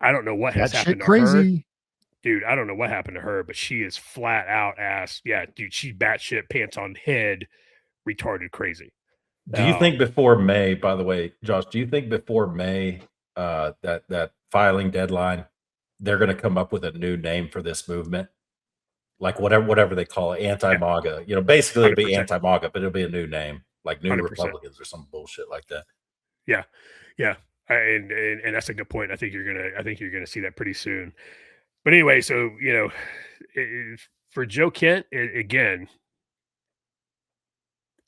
I don't know what has That happened shit to her. crazy. Dude, I don't know what happened to her, but she is flat out ass. Yeah, dude, she batshit pants on head, retarded crazy. Do you think before May, by the way, Josh, do you think before May, that filing deadline, they're going to come up with a new name for this movement? Like whatever they call it, anti-MAGA. Basically it'll be 100%. anti-MAGA, but it'll be a new name, like New 100%. Republicans or some bullshit like that. Yeah. And that's a good point. I think you're gonna see that pretty soon. But anyway, so for Joe Kent, again,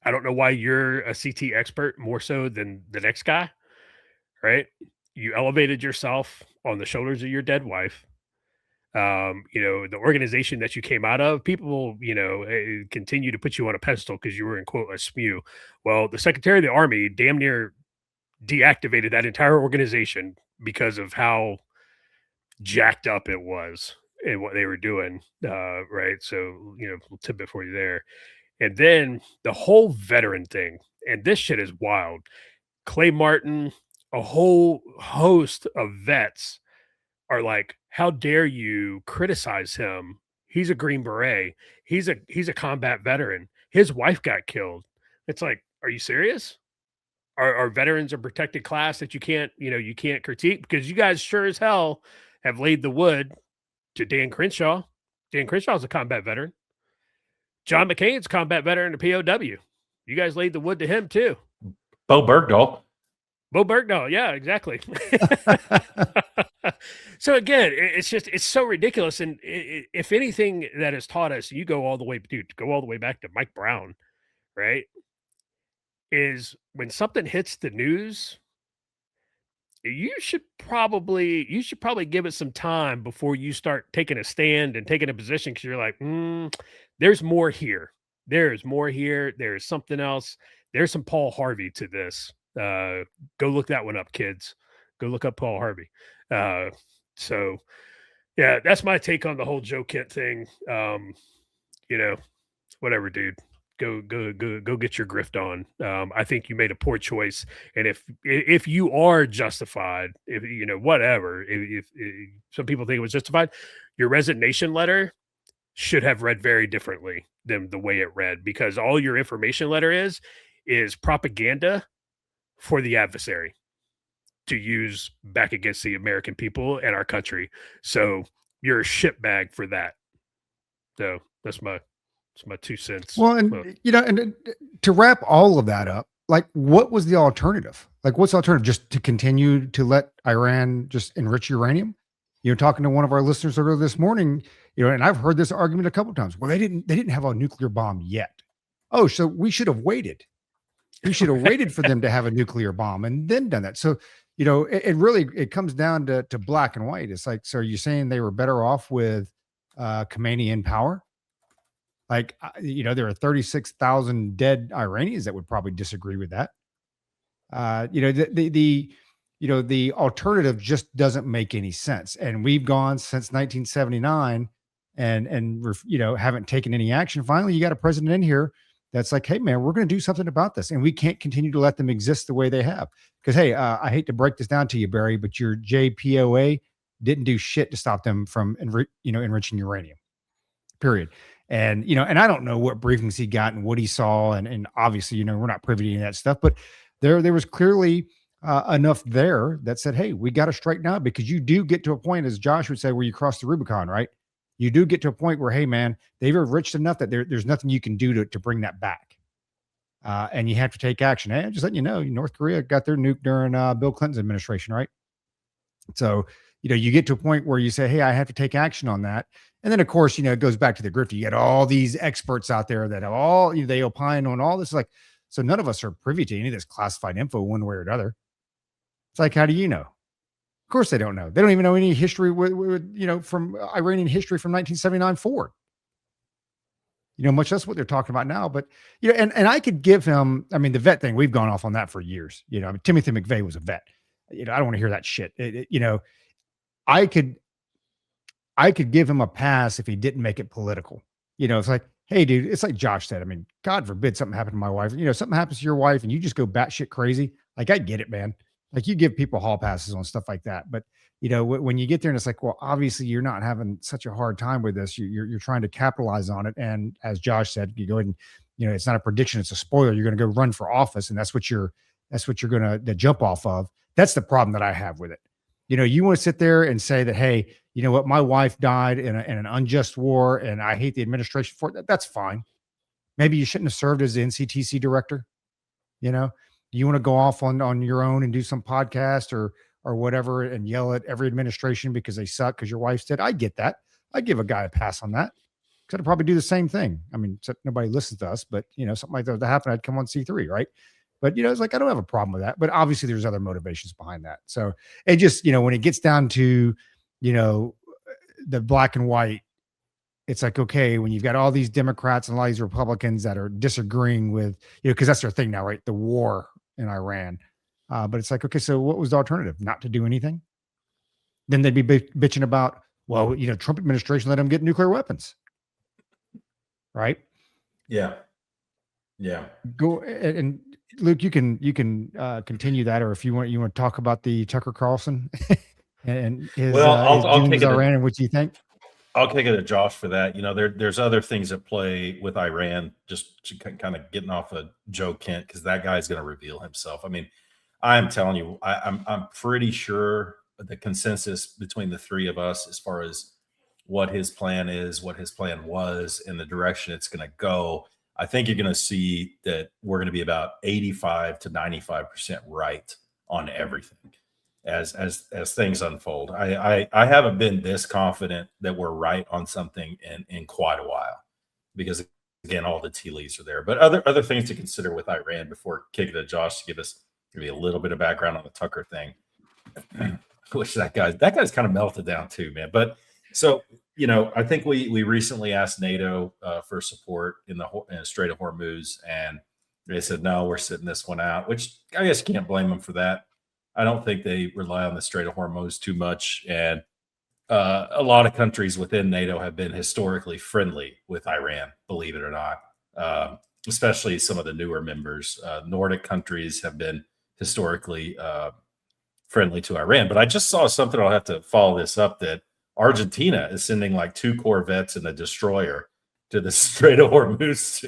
I don't know why you're a CT expert more so than the next guy, right? You elevated yourself on the shoulders of your dead wife. The organization that you came out of, people, continue to put you on a pedestal because you were in quote a SMU. Well, the Secretary of the Army damn near deactivated that entire organization because of how jacked up it was and what they were doing. Right. So, little tidbit for you there. And then the whole veteran thing, and this shit is wild. Clay Martin, a whole host of vets are like, how dare you criticize him? He's a Green Beret. He's a combat veteran. His wife got killed. It's like, are you serious? Are veterans a protected class that you can't critique? Because you guys sure as hell have laid the wood to Dan Crenshaw. Dan Crenshaw's a combat veteran. John McCain's a combat veteran, a POW. You guys laid the wood to him too. Bo Bergdahl, yeah, exactly. So again, it's so ridiculous. And if anything that has taught us, you go all the way back to Mike Brown, right? Is when something hits the news, you should probably give it some time before you start taking a stand and taking a position, because you're like, there's more here. There's more here. There's something else. There's some Paul Harvey to this. Go look that one up, kids. Go look up Paul Harvey. So yeah, that's my take on the whole Joe Kent thing. Whatever, dude. Go get your grift on. I think you made a poor choice. And if you are justified, if some people think it was justified, your resignation letter should have read very differently than the way it read, because all your information letter is propaganda for the adversary to use back against the American people and our country. So you're a shitbag for that. So that's my 2 cents. Well, and to wrap all of that up, like, what was the alternative? Like, what's the alternative? Just to continue to let Iran just enrich uranium? Talking to one of our listeners earlier this morning, and I've heard this argument a couple of times. Well, they didn't have a nuclear bomb yet. Oh, so we should have waited. We should have waited for them to have a nuclear bomb and then done that. So, it really comes down to black and white. It's like, so are you saying they were better off with Khomeini in power? Like, there are 36,000 dead Iranians that would probably disagree with that. The alternative just doesn't make any sense. And we've gone since 1979 and haven't taken any action. Finally, you got a president in here that's like, hey man, we're going to do something about this, and we can't continue to let them exist the way they have. Because hey, I hate to break this down to you, Barry, but your JPOA didn't do shit to stop them from enriching uranium. Period. And I don't know what briefings he got and what he saw, and obviously, we're not privy to any of that stuff, but there was clearly enough there that said, hey, we got to straighten out, because you do get to a point, as Josh would say, where you cross the Rubicon, right? You do get to a point where, hey, man, they've enriched enough that there's nothing you can do to bring that back. And you have to take action. And just letting you know, North Korea got their nuke during Bill Clinton's administration, right? So, you get to a point where you say, hey, I have to take action on that. And then, of course, it goes back to the grifter. You get all these experts out there that have they opine on all this. Like, so none of us are privy to any of this classified info one way or another. It's like, how do you know? Of course they don't know. They don't even know any history from Iranian history from 1979 forward. Much less what they're talking about now. But, and I could give him, the vet thing, we've gone off on that for years. Timothy McVeigh was a vet. I don't want to hear that shit. I could give him a pass if he didn't make it political. It's like, hey, dude, it's like Josh said. God forbid something happened to my wife. Something happens to your wife and you just go batshit crazy. Like, I get it, man. Like, you give people hall passes on stuff like that. But, when you get there and it's like, well, obviously you're not having such a hard time with this. You're trying to capitalize on it. And as Josh said, you go ahead and, it's not a prediction, it's a spoiler. You're going to go run for office. And that's what you're going to jump off of. That's the problem that I have with it. You want to sit there and say that, hey, you know what, my wife died in an unjust war and I hate the administration for it. That's fine. Maybe you shouldn't have served as the NCTC director. You want to go off on your own and do some podcast or whatever and yell at every administration because they suck because your wife's dead. I get that. I give a guy a pass on that, because I'd probably do the same thing. Except nobody listens to us, but something like that would happen, I'd come on C3, right? But, it's like, I don't have a problem with that. But obviously there's other motivations behind that. So it just, when it gets down to, the black and white, it's like, okay, when you've got all these Democrats and all these Republicans that are disagreeing with, because that's their thing now, right? The war in Iran. But it's like, okay, so what was the alternative? Not to do anything? Then they'd be bitching about, well, Trump administration let them get nuclear weapons. Right? Yeah. Yeah. Go and Luke, you can continue that, or if you want to talk about the Tucker Carlson and his, I'll his take it. Iran, and what you think. I'll kick it to Josh for that. There's other things at play with Iran, just kind of getting off of Joe Kent, because that guy's going to reveal himself. I'm telling you, I'm pretty sure the consensus between the three of us, as far as what his plan is, what his plan was, and the direction it's going to go, I think you're going to see that we're going to be about 85 to 95% right on everything as things unfold. I haven't been this confident that we're right on something in quite a while, because again, all the tea leaves are there. But other things to consider with Iran before kicking to Josh to give us maybe a little bit of background on the Tucker thing, which that guy's kind of melted down too, man. But so, I think we recently asked NATO for support in the Strait of Hormuz, and they said, no, we're sitting this one out, which I guess you can't blame them for that. I don't think they rely on the Strait of Hormuz too much. And a lot of countries within NATO have been historically friendly with Iran, believe it or not, especially some of the newer members. Nordic countries have been historically friendly to Iran. But I just saw something, I'll have to follow this up, that Argentina is sending like 2 corvettes and a destroyer to the Strait of Hormuz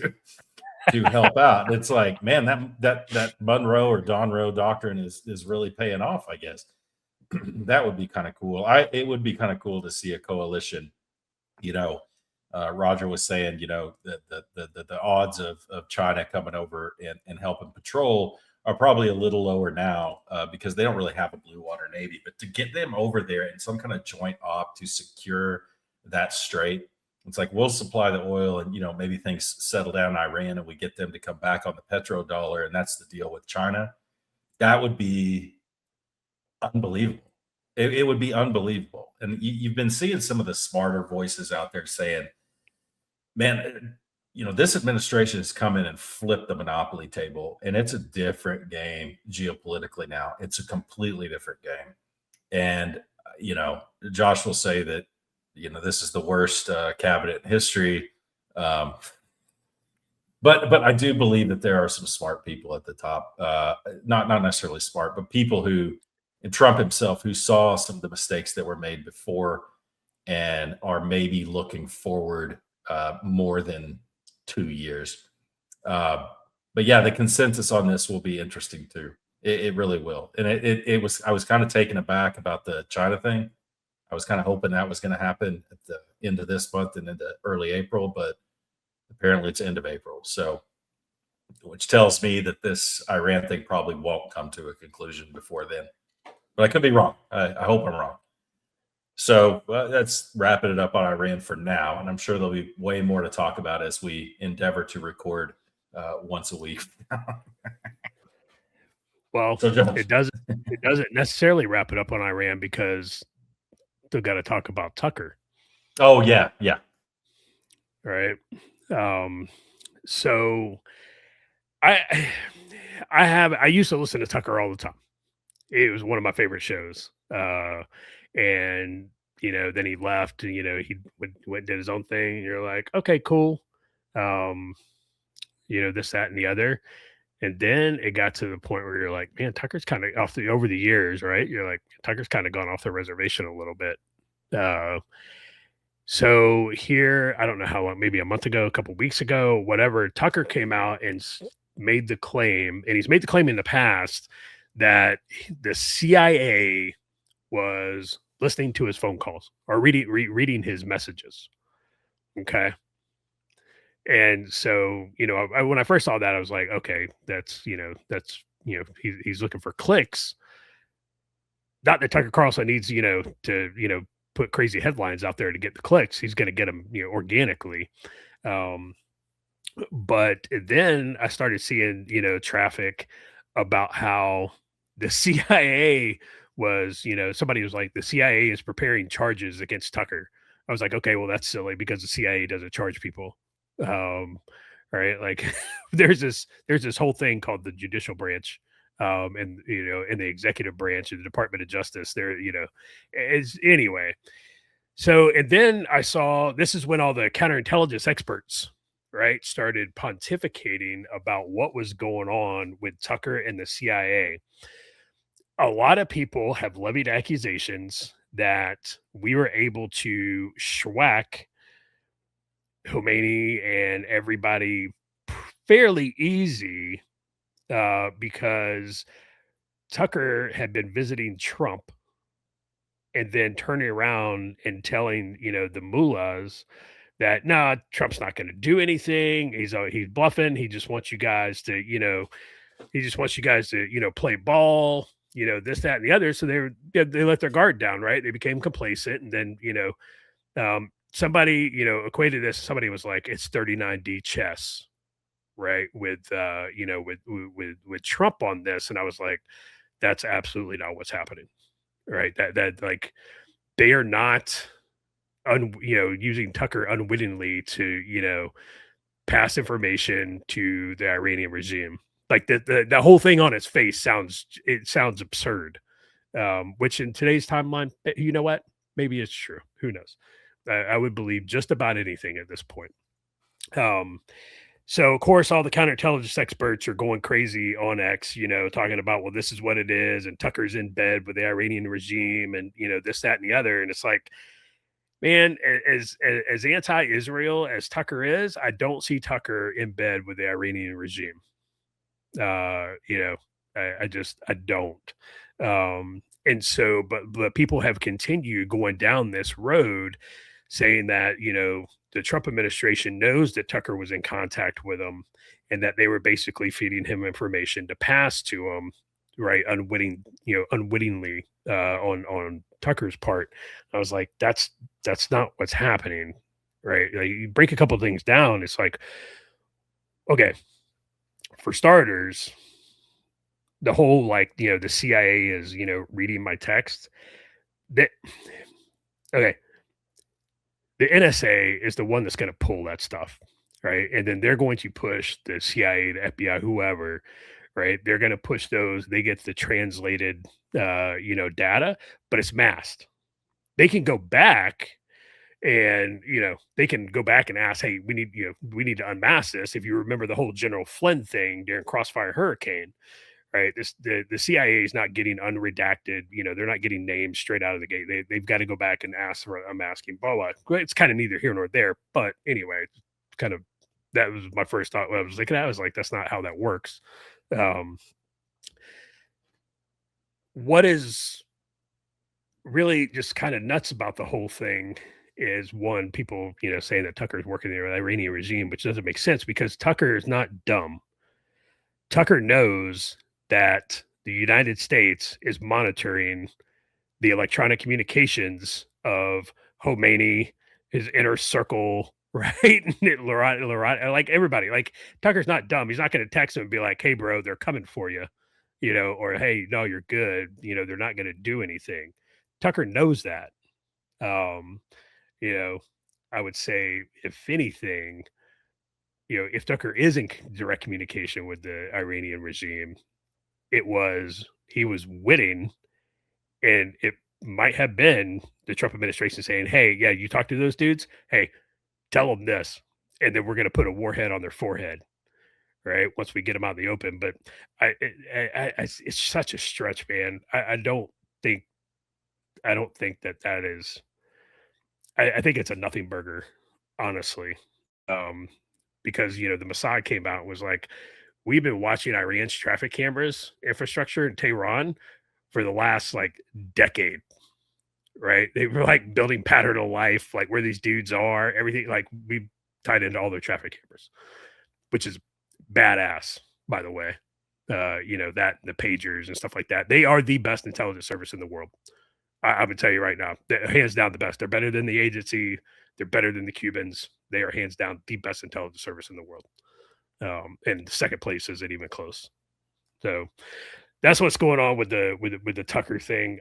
to help out. It's like, man, that Monroe or Donroe doctrine is really paying off, I guess. That would be kind of cool. It would be kind of cool to see a coalition. Roger was saying, the odds of China coming over and helping patrol are probably a little lower now because they don't really have a blue water navy. But to get them over there in some kind of joint op to secure that strait, it's like, we'll supply the oil and, maybe things settle down in Iran and we get them to come back on the petrodollar, and that's the deal with China. That would be unbelievable. It would be unbelievable. And you've been seeing some of the smarter voices out there saying, man, this administration has come in and flipped the monopoly table, and it's a different game geopolitically now. It's a completely different game. And, Josh will say that, this is the worst cabinet in history. But I do believe that there are some smart people at the top, not necessarily smart, but people who, and Trump himself, who saw some of the mistakes that were made before and are maybe looking forward more than 2 years. But yeah, the consensus on this will be interesting too. It really will. And I was kind of taken aback about the China thing. I was kind of hoping that was going to happen at the end of this month and into early April, but apparently it's end of April. So, which tells me that this Iran thing probably won't come to a conclusion before then. But I could be wrong. I hope I'm wrong. So that's wrapping it up on Iran for now. And I'm sure there'll be way more to talk about as we endeavor to record once a week. Well, So, it doesn't necessarily wrap it up on Iran, because still got to talk about Tucker. Oh, yeah. Right. So I used to listen to Tucker all the time. It was one of my favorite shows. And then he left, and he went and did his own thing. And you're like, okay, cool. This, that, and the other. And then it got to the point where you're like, man, Tucker's kind of over the years, right? You're like, Tucker's kind of gone off the reservation a little bit. So here, I don't know how long, maybe a month ago, a couple weeks ago, whatever, Tucker came out and made the claim, and he's made the claim in the past, that the CIA was listening to his phone calls or reading his messages. Okay. And so, when I first saw that, I was like, okay, that's he's looking for clicks. Not that Tucker Carlson needs, to, put crazy headlines out there to get the clicks. He's going to get them, organically. But then I started seeing, traffic about how the CIA was, somebody was like, the CIA is preparing charges against Tucker. I was like, okay, well, that's silly, because the CIA doesn't charge people. Right. Like there's this whole thing called the judicial branch, and in the executive branch of the Department of Justice there, is anyway. So, and then I saw, this is when all the counterintelligence experts, right, started pontificating about what was going on with Tucker and the CIA. A lot of people have levied accusations that we were able to schwack Khomeini and everybody fairly easy, because Tucker had been visiting Trump and then turning around and telling, the mullahs that, nah, Trump's not going to do anything. He's bluffing. He just wants you guys to, play ball, this, that, and the other. So they let their guard down, right? They became complacent. And then, somebody, equated this. Somebody was like, it's 39D chess, right? With Trump on this. And I was like, that's absolutely not what's happening. Right. That like, they are not, using Tucker unwittingly to, pass information to the Iranian regime. Like the whole thing on its face sounds absurd. Which in today's timeline, you know what? Maybe it's true. Who knows? I would believe just about anything at this point. So of course, all the counterintelligence experts are going crazy on X, talking about, well, this is what it is, and Tucker's in bed with the Iranian regime, and this, that, and the other. And it's like, man, as anti-Israel as Tucker is, I don't see Tucker in bed with the Iranian regime. I don't. And so, but people have continued going down this road, saying that, the Trump administration knows that Tucker was in contact with him, and that they were basically feeding him information to pass to him, right, unwittingly, on Tucker's part. I was like, that's not what's happening, right? Like, you break a couple of things down, it's like, okay, for starters, the whole, the CIA is, reading my text. Okay. The NSA is the one that's going to pull that stuff. right? And then they're going to push the CIA, the FBI, whoever, right? They're going to push those. They get the translated, data, but it's masked. They can go back and they can go back and ask, hey, we need to unmask this. If you remember the whole General Flynn thing during Crossfire Hurricane, right? The CIA is not getting unredacted. They're not getting names straight out of the gate. They've got to go back and ask for unmasking. Blah blah. It's kind of neither here nor there. But anyway, kind of that was my first thought when I was looking at it. I was like, that's not how that works. What is really just kind of nuts about the whole thing is, one, people saying that Tucker is working the Iranian regime, which doesn't make sense because Tucker is not dumb. Tucker knows that the United States is monitoring the electronic communications of Khomeini, his inner circle, right? Like everybody. Like, Tucker's not dumb. He's not going to text him and be like, hey, bro, they're coming for you, or hey, no, you're good. They're not going to do anything. Tucker knows that. I would say, if anything, if Tucker is in direct communication with the Iranian regime, he was witting, and it might have been the Trump administration saying, hey, yeah, you talk to those dudes, hey, tell them this, and then we're going to put a warhead on their forehead, right? Once we get them out in the open. But it's such a stretch, man. I don't think that is. I think it's a nothing burger, honestly, because the Mossad came out and was like, we've been watching Iran's traffic cameras infrastructure in Tehran for the last like decade, right? They were like building pattern of life, like where these dudes are, everything. Like, we tied into all their traffic cameras, which is badass, by the way. That the pagers and stuff like that. They are the best intelligence service in the world. I'm gonna tell you right now, hands down the best. They're better than the agency. They're better than the Cubans. They are hands down the best intelligence service in the world. And second place isn't even close. So that's what's going on with the Tucker thing.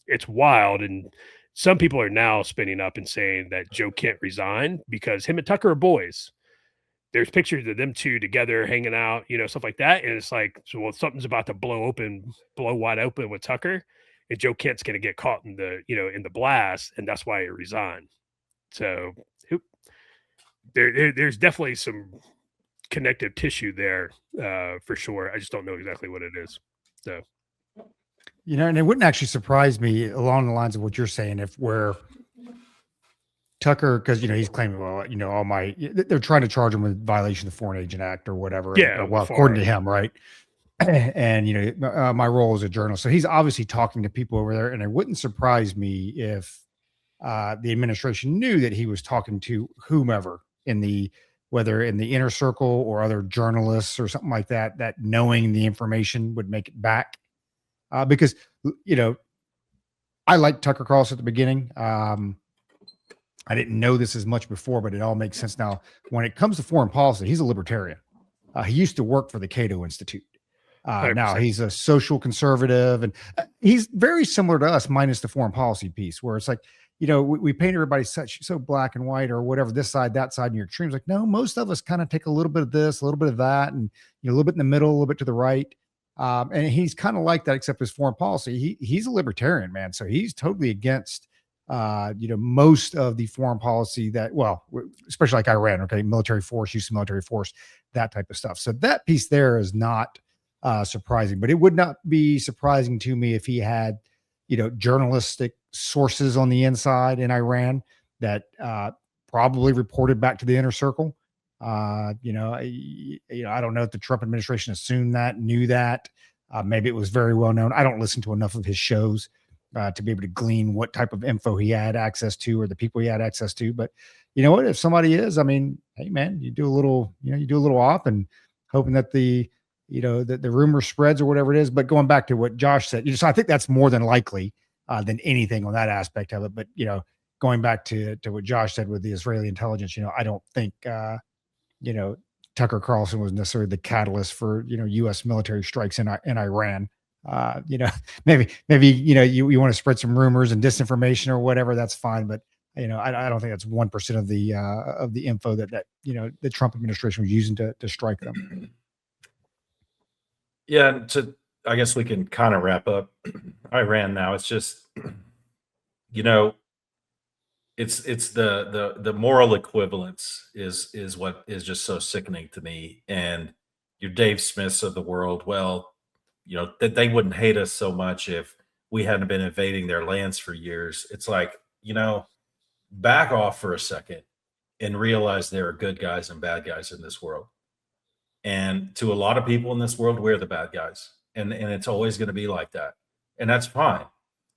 It's wild, and some people are now spinning up and saying that Joe can't resign because him and Tucker are boys. There's pictures of them two together hanging out, stuff like that, and it's like, so well, something's about to blow wide open with Tucker, and Joe Kent's going to get caught in the blast, and that's why he resigned. So there's definitely some connective tissue there, for sure. I just don't know exactly what it is. So, and it wouldn't actually surprise me, along the lines of what you're saying, if where Tucker, because he's claiming, well, they're trying to charge him with violation of the Foreign Agent Act or whatever. Yeah, well, according to him, right? And my role as a journalist, so he's obviously talking to people over there, and it wouldn't surprise me if the administration knew that he was talking to whomever whether in the inner circle or other journalists or something like that, that knowing the information would make it back. Because I liked Tucker Carlson at the beginning. I didn't know this as much before, but it all makes sense now. When it comes to foreign policy, he's a libertarian. He used to work for the Cato Institute. Now he's a social conservative, and he's very similar to us, minus the foreign policy piece, where it's like, we paint everybody so black and white or whatever, this side, that side, and your extremes. Like, no, most of us kind of take a little bit of this, a little bit of that, and a little bit in the middle, a little bit to the right. And he's kind of like that, except his foreign policy. He's a libertarian, man. So he's totally against most of the foreign policy that, well, especially like Iran, okay, military force, use of military force, that type of stuff. So that piece there is not surprising, but it would not be surprising to me if he had, journalistic sources on the inside in Iran that probably reported back to the inner circle. I don't know if the Trump administration assumed that, knew that. Maybe it was very well known. I don't listen to enough of his shows to be able to glean what type of info he had access to or the people he had access to. But you know what? If somebody is, hey man, you do a little off and hoping that the rumor spreads or whatever it is. But going back to what Josh said, so I think that's more than likely than anything on that aspect of it. But going back to what Josh said with the Israeli intelligence, I don't think Tucker Carlson was necessarily the catalyst for U.S. military strikes in Iran. Maybe you want to spread some rumors and disinformation or whatever, that's fine. But I don't think that's 1% of the info that the Trump administration was using to strike them. Yeah, and I guess we can kind of wrap up Iran now. It's just, you know, it's the moral equivalence is what is just so sickening to me. And your Dave Smiths of the world, well, that they wouldn't hate us so much if we hadn't been invading their lands for years. It's like, back off for a second and realize there are good guys and bad guys in this world. And to a lot of people in this world, we're the bad guys. And it's always going to be like that. And that's fine.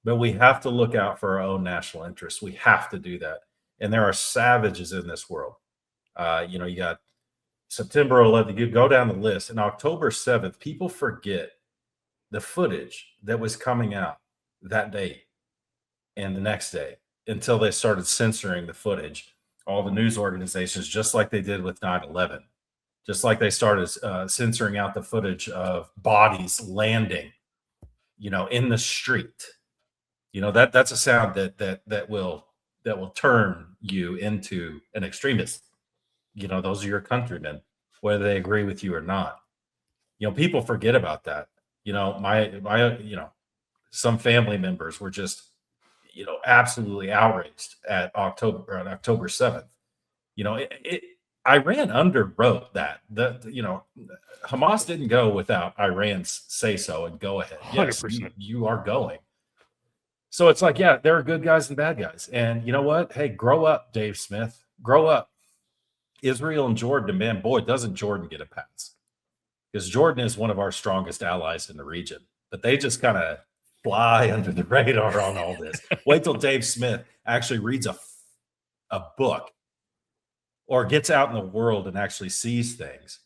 But we have to look out for our own national interests. We have to do that. And there are savages in this world. You got September 11th, you go down the list. And October 7th, people forget the footage that was coming out that day and the next day until they started censoring the footage. All the news organizations, just like they did with 9/11, just like they started censoring out the footage of bodies landing, in the street. That's a sound that will turn you into an extremist. Those are your countrymen, whether they agree with you or not. People forget about that. Some family members were just, absolutely outraged at October 7th. Iran underwrote that. Hamas didn't go without Iran's say so and go ahead. Yes, 100%. you are going. So it's like, yeah, there are good guys and bad guys. And you know what? Hey, grow up, Dave Smith. Grow up. Israel and Jordan, man, boy, doesn't Jordan get a pass. Because Jordan is one of our strongest allies in the region. But they just kind of fly under the radar on all this. Wait till Dave Smith actually reads a book or gets out in the world and actually sees things.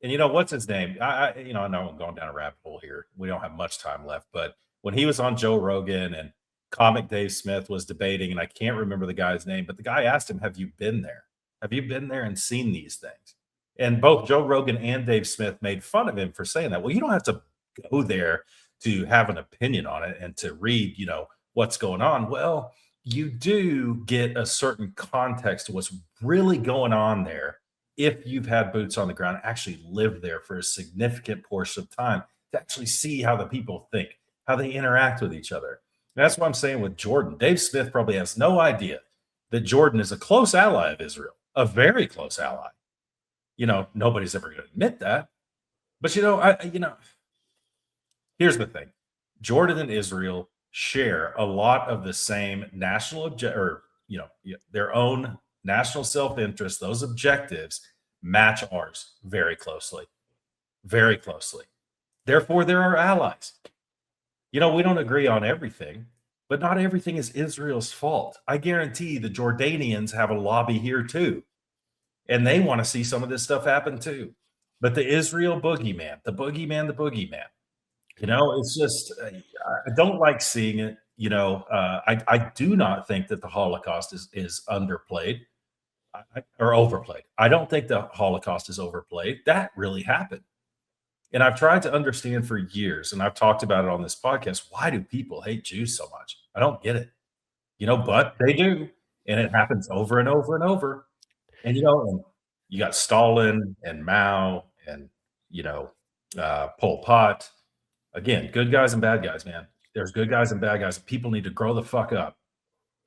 And what's his name? I know I'm going down a rabbit hole here. We don't have much time left, but when he was on Joe Rogan and comic Dave Smith was debating, and I can't remember the guy's name, but the guy asked him, have you been there? Have you been there and seen these things? And both Joe Rogan and Dave Smith made fun of him for saying that. Well, you don't have to go there to have an opinion on it and to read, what's going on. Well, you do get a certain context to what's really going on there if you've had boots on the ground, actually lived there for a significant portion of time to actually see how the people think, how they interact with each other. And that's what I'm saying with Jordan. Dave Smith probably has no idea that Jordan is a close ally of Israel, a very close ally. Nobody's ever going to admit that. But here's the thing. Jordan and Israel share a lot of the same national their own national self-interest. Those objectives match ours very closely. Very closely. Therefore, they're our allies. We don't agree on everything, but not everything is Israel's fault. I guarantee the Jordanians have a lobby here too. And they want to see some of this stuff happen too. But the Israel boogeyman, the boogeyman, it's just, I don't like seeing it. I do not think that the Holocaust is underplayed or overplayed. I don't think the Holocaust is overplayed. That really happened. And I've tried to understand for years, and I've talked about it on this podcast. Why do people hate Jews so much? I don't get it. But they do. And it happens over and over and over. And, and you got Stalin and Mao and, Pol Pot. Again, good guys and bad guys, man. There's good guys and bad guys. People need to grow the fuck up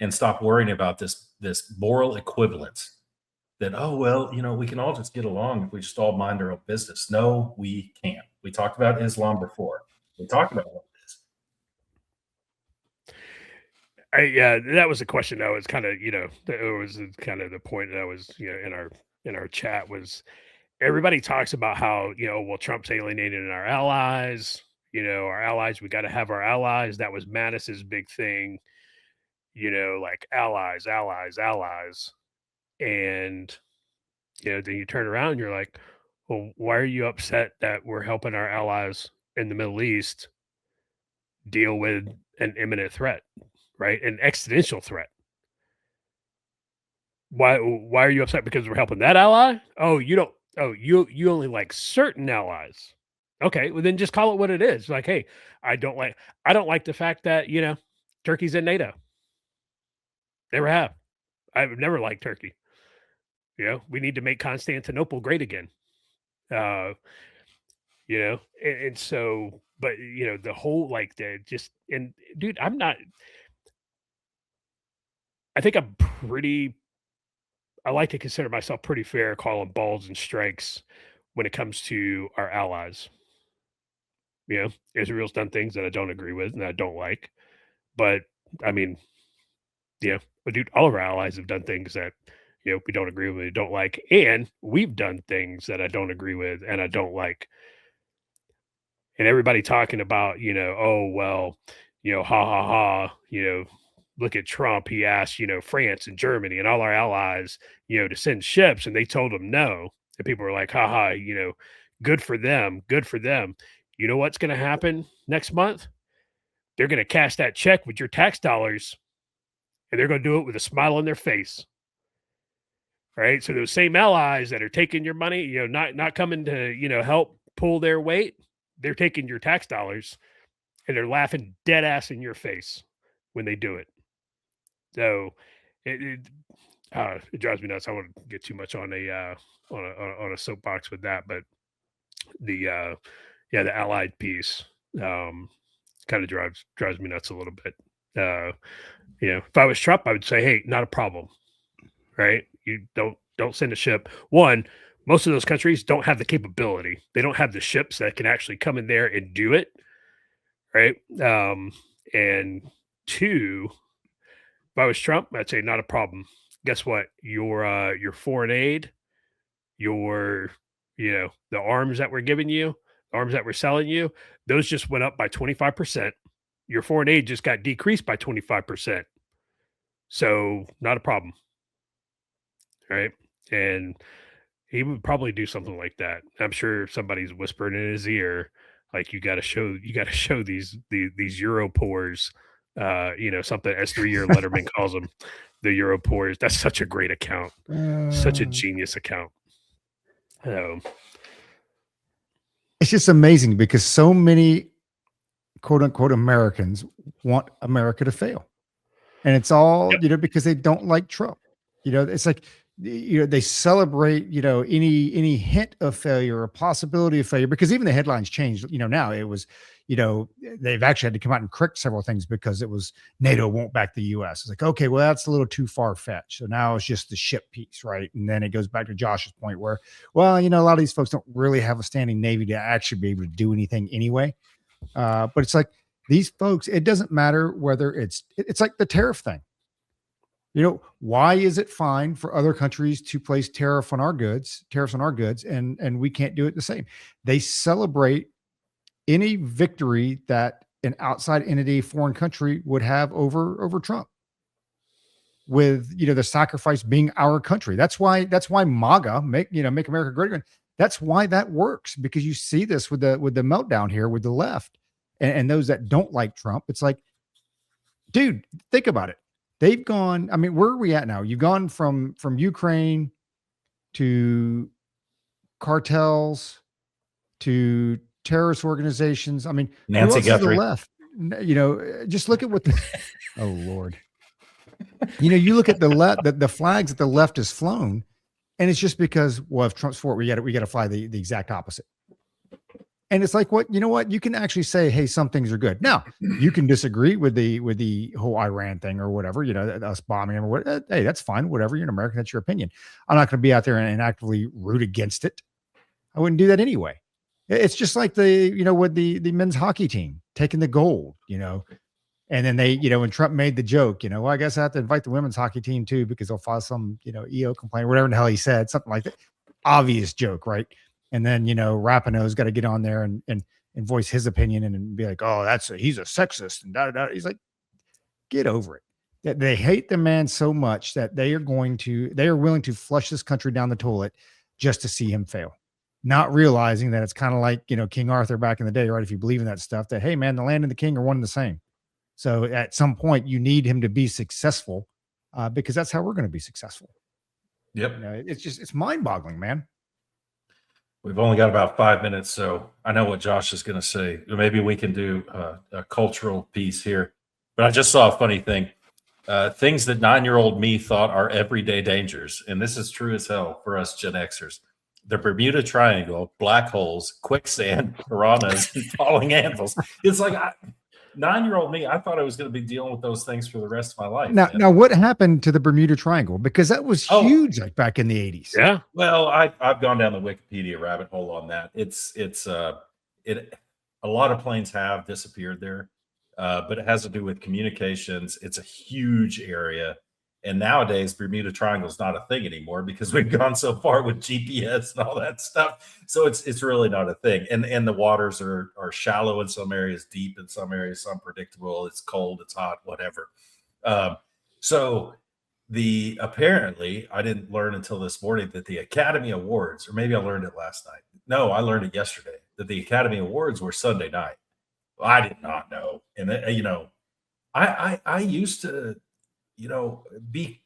and stop worrying about this moral equivalence that, oh, well, we can all just get along if we just all mind our own business. No, we can't. We talked about Islam before. We talked about what it is. Yeah, that was a question that was kind of, it was kind of the point that I was, in our chat was everybody talks about how, well, Trump's alienated our allies, our allies, we got to have our allies. That was Mattis's big thing, like allies. And, then you turn around and you're like, well, why are you upset that we're helping our allies in the Middle East deal with an imminent threat, right? An existential threat. Why are you upset? Because we're helping that ally? Oh, you don't. Oh, you only like certain allies. Okay, well then just call it what it is. Like, hey, I don't like the fact that Turkey's in NATO. Never have. I've never liked Turkey. We need to make Constantinople great again. Uh, and so, but the whole like the just and dude, I think I'm pretty. I like to consider myself pretty fair, calling balls and strikes when it comes to our allies. Israel's done things that I don't agree with and I don't like, but I mean, but dude, all of our allies have done things that we don't agree with, we don't like, and we've done things that I don't agree with and I don't like. And everybody talking about, oh well, ha ha ha, look at Trump. He asked, France and Germany and all our allies, to send ships, and they told him no. And people were like, ha ha, good for them, good for them. You know what's going to happen next month? They're going to cash that check with your tax dollars, and they're going to do it with a smile on their face. Right? So those same allies that are taking your money, not coming to, help pull their weight, they're taking your tax dollars and they're laughing dead ass in your face when they do it. So it drives me nuts. I won't get too much on a soapbox with that, but the allied piece kind of drives me nuts a little bit. If I was Trump, I would say, hey, not a problem, right? You don't send a ship. One, most of those countries don't have the capability. They don't have the ships that can actually come in there and do it, right? And two, if I was Trump, I'd say not a problem. Guess what? Your foreign aid, the arms that we're giving you, the arms that we're selling you, those just went up by 25%. Your foreign aid just got decreased by 25%. So not a problem, right? And he would probably do something like that. I'm sure somebody's whispering in his ear, like you got to show these Euro pores, something as 3-year Letterman calls them, the Euro pores. That's such a great account, such a genius account. It's just amazing because so many quote unquote Americans want America to fail. And it's all, because they don't like Trump. It's like, they celebrate, any hint of failure or possibility of failure, because even the headlines changed. Now it was, they've actually had to come out and correct several things because it was NATO won't back the US. It's like, okay, well, that's a little too far fetched. So now it's just the ship piece, right? And then it goes back to Josh's point where, well, a lot of these folks don't really have a standing Navy to actually be able to do anything anyway. But it's like these folks, it doesn't matter whether it's like the tariff thing. Why is it fine for other countries to place tariffs on our goods, and we can't do it the same? They celebrate any victory that an outside entity, foreign country would have over Trump, with, the sacrifice being our country. That's why MAGA, make America great again. That's why that works, because you see this with the meltdown here with the left and those that don't like Trump. It's like, dude, think about it. They've gone, where are we at now? You've gone from Ukraine to cartels to terrorist organizations. Nancy Guthrie left. Just look at what oh Lord. You look at the flags that the left has flown, and it's just because, well, if Trump's for it, we got to fly the exact opposite. And it's like, you can actually say, hey, some things are good. Now, you can disagree with the whole Iran thing or whatever, us bombing them or what. Hey, that's fine. Whatever. You're an American. That's your opinion. I'm not going to be out there and actively root against it. I wouldn't do that anyway. It's just like with the men's hockey team taking the gold, and then they, when Trump made the joke, well, I guess I have to invite the women's hockey team too, because they'll file some, EO complaint or whatever the hell he said, something like that. Obvious joke, right? And then, Rapinoe's got to get on there and voice his opinion and be like, oh, he's a sexist and da. He's like, get over it. That they hate the man so much that they are willing to flush this country down the toilet just to see him fail. Not realizing that it's kind of like, King Arthur back in the day, right? If you believe in that stuff, that, hey man, the land and the king are one and the same. So at some point you need him to be successful, because that's how we're going to be successful. Yep. It's mind boggling, man. We've only got about 5 minutes, so I know what Josh is going to say. Maybe we can do a cultural piece here. But I just saw a funny thing. Things that 9-year-old me thought are everyday dangers, and this is true as hell for us Gen Xers. The Bermuda Triangle, black holes, quicksand, piranhas, and falling anvils. It's like 9-year-old me, I thought I was going to be dealing with those things for the rest of my life. Now, what happened to the Bermuda Triangle? Because that was huge, like back in the 80s. Yeah. Well, I've gone down the Wikipedia rabbit hole on that. A lot of planes have disappeared there, but it has to do with communications. It's a huge area, and nowadays Bermuda Triangle is not a thing anymore because we've gone so far with GPS and all that stuff. So it's really not a thing. And the waters are shallow in some areas, deep in some areas, unpredictable. It's cold, it's hot, whatever. So apparently I didn't learn until this morning that the Academy Awards, or maybe I learned it last night. No, I learned it yesterday, that the Academy Awards were Sunday night. Well, I did not know. And I used to, be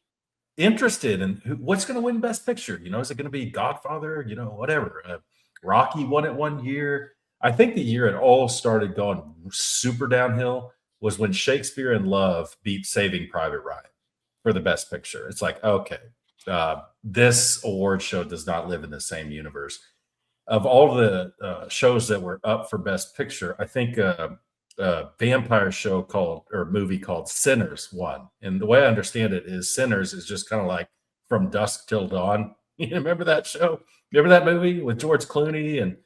interested in what's going to win Best Picture. Is it going to be Godfather? Whatever. Rocky won it one year. I think the year it all started going super downhill was when Shakespeare in Love beat Saving Private Ryan for the Best Picture. It's like, okay, this award show does not live in the same universe. Of all the shows that were up for Best Picture, I think a vampire movie called Sinners won. And the way I understand it is Sinners is just kind of like From Dusk Till Dawn. You remember that show? Remember that movie with George Clooney and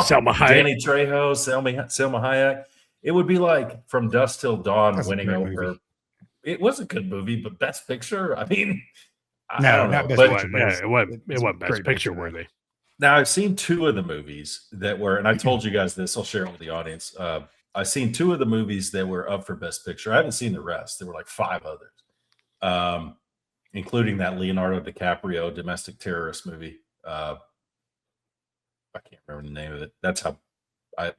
Selma Hayek. Danny Trejo, Selma Hayek? It would be like From Dusk Till Dawn winning over. Movie. It was a good movie, but Best Picture? I mean, I don't know. It wasn't Best Picture worthy. Now, I've seen two of the movies that were, and I told you guys this, I'll share it with the audience. I've seen two of the movies that were up for Best Picture. I haven't seen the rest. There were like 5 others, including that Leonardo DiCaprio domestic terrorist movie. I can't remember the name of it. That's how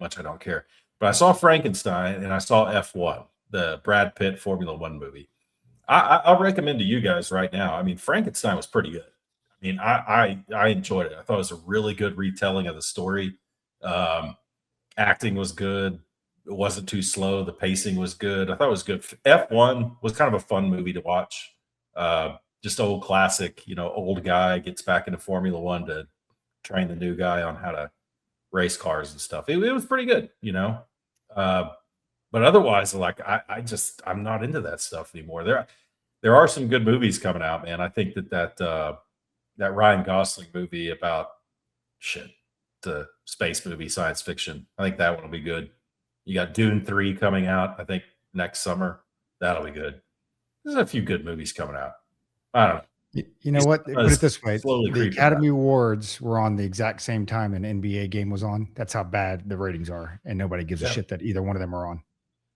much I don't care. But I saw Frankenstein and I saw F1, the Brad Pitt Formula One movie. I'll recommend to you guys right now. I mean, Frankenstein was pretty good. I mean, I enjoyed it. I thought it was a really good retelling of the story. Acting was good. It wasn't too slow. The pacing was good. I thought it was good. F1 was kind of a fun movie to watch. Just old classic, old guy gets back into Formula One to train the new guy on how to race cars and stuff. It was pretty good, but otherwise, like I'm not into that stuff anymore. There are some good movies coming out, man. I think that Ryan Gosling movie about the space movie, science fiction. I think that one will be good. You got Dune 3 coming out, I think, next summer. That'll be good. There's a few good movies coming out. I don't know. You know what? Put it this way. The Academy Awards were on the exact same time an NBA game was on. That's how bad the ratings are. And nobody gives a shit that either one of them are on.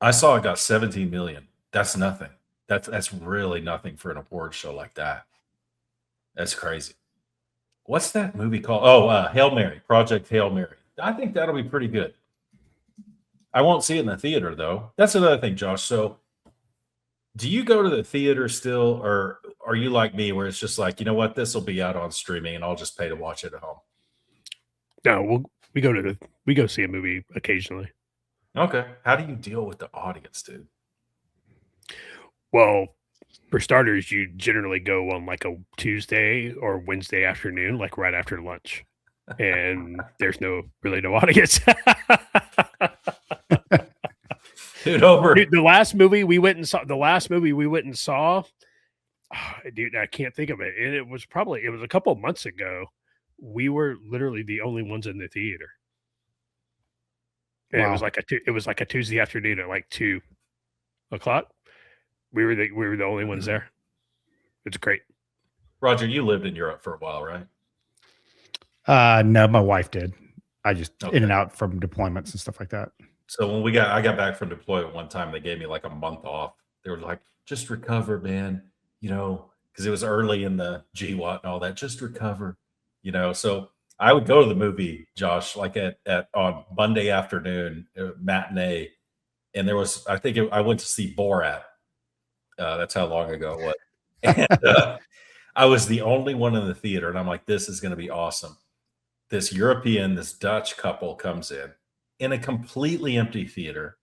I saw it got 17 million. That's nothing. That's really nothing for an award show like that. That's crazy. What's that movie called? Oh, Hail Mary, Project Hail Mary. I think that'll be pretty good. I won't see it in the theater, though. That's another thing, Josh. So do you go to the theater still, or are you like me where it's just like, you know what, this will be out on streaming and I'll just pay to watch it at home? No, we go see a movie occasionally. Okay. How do you deal with the audience, dude? Well, for starters, you generally go on like a Tuesday or Wednesday afternoon, like right after lunch. And there's really no audience. Dude, the last movie we went and saw, dude, I can't think of it. And it was a couple of months ago. We were literally the only ones in the theater. And Wow. it was like a Tuesday afternoon at like 2:00. We were the only ones there. It's great. Roger, you lived in Europe for a while, right? No, my wife did. I just in and out from deployments and stuff like that. So when I got back from deployment one time, they gave me like a month off. They were like, just recover, man, because it was early in the GWAT and all that. Just recover, So I would go to the movie, Josh, like on Monday afternoon, matinee. And I went to see Borat. That's how long ago it was. And I was the only one in the theater. And I'm like, this is going to be awesome. This Dutch couple comes in a completely empty theater.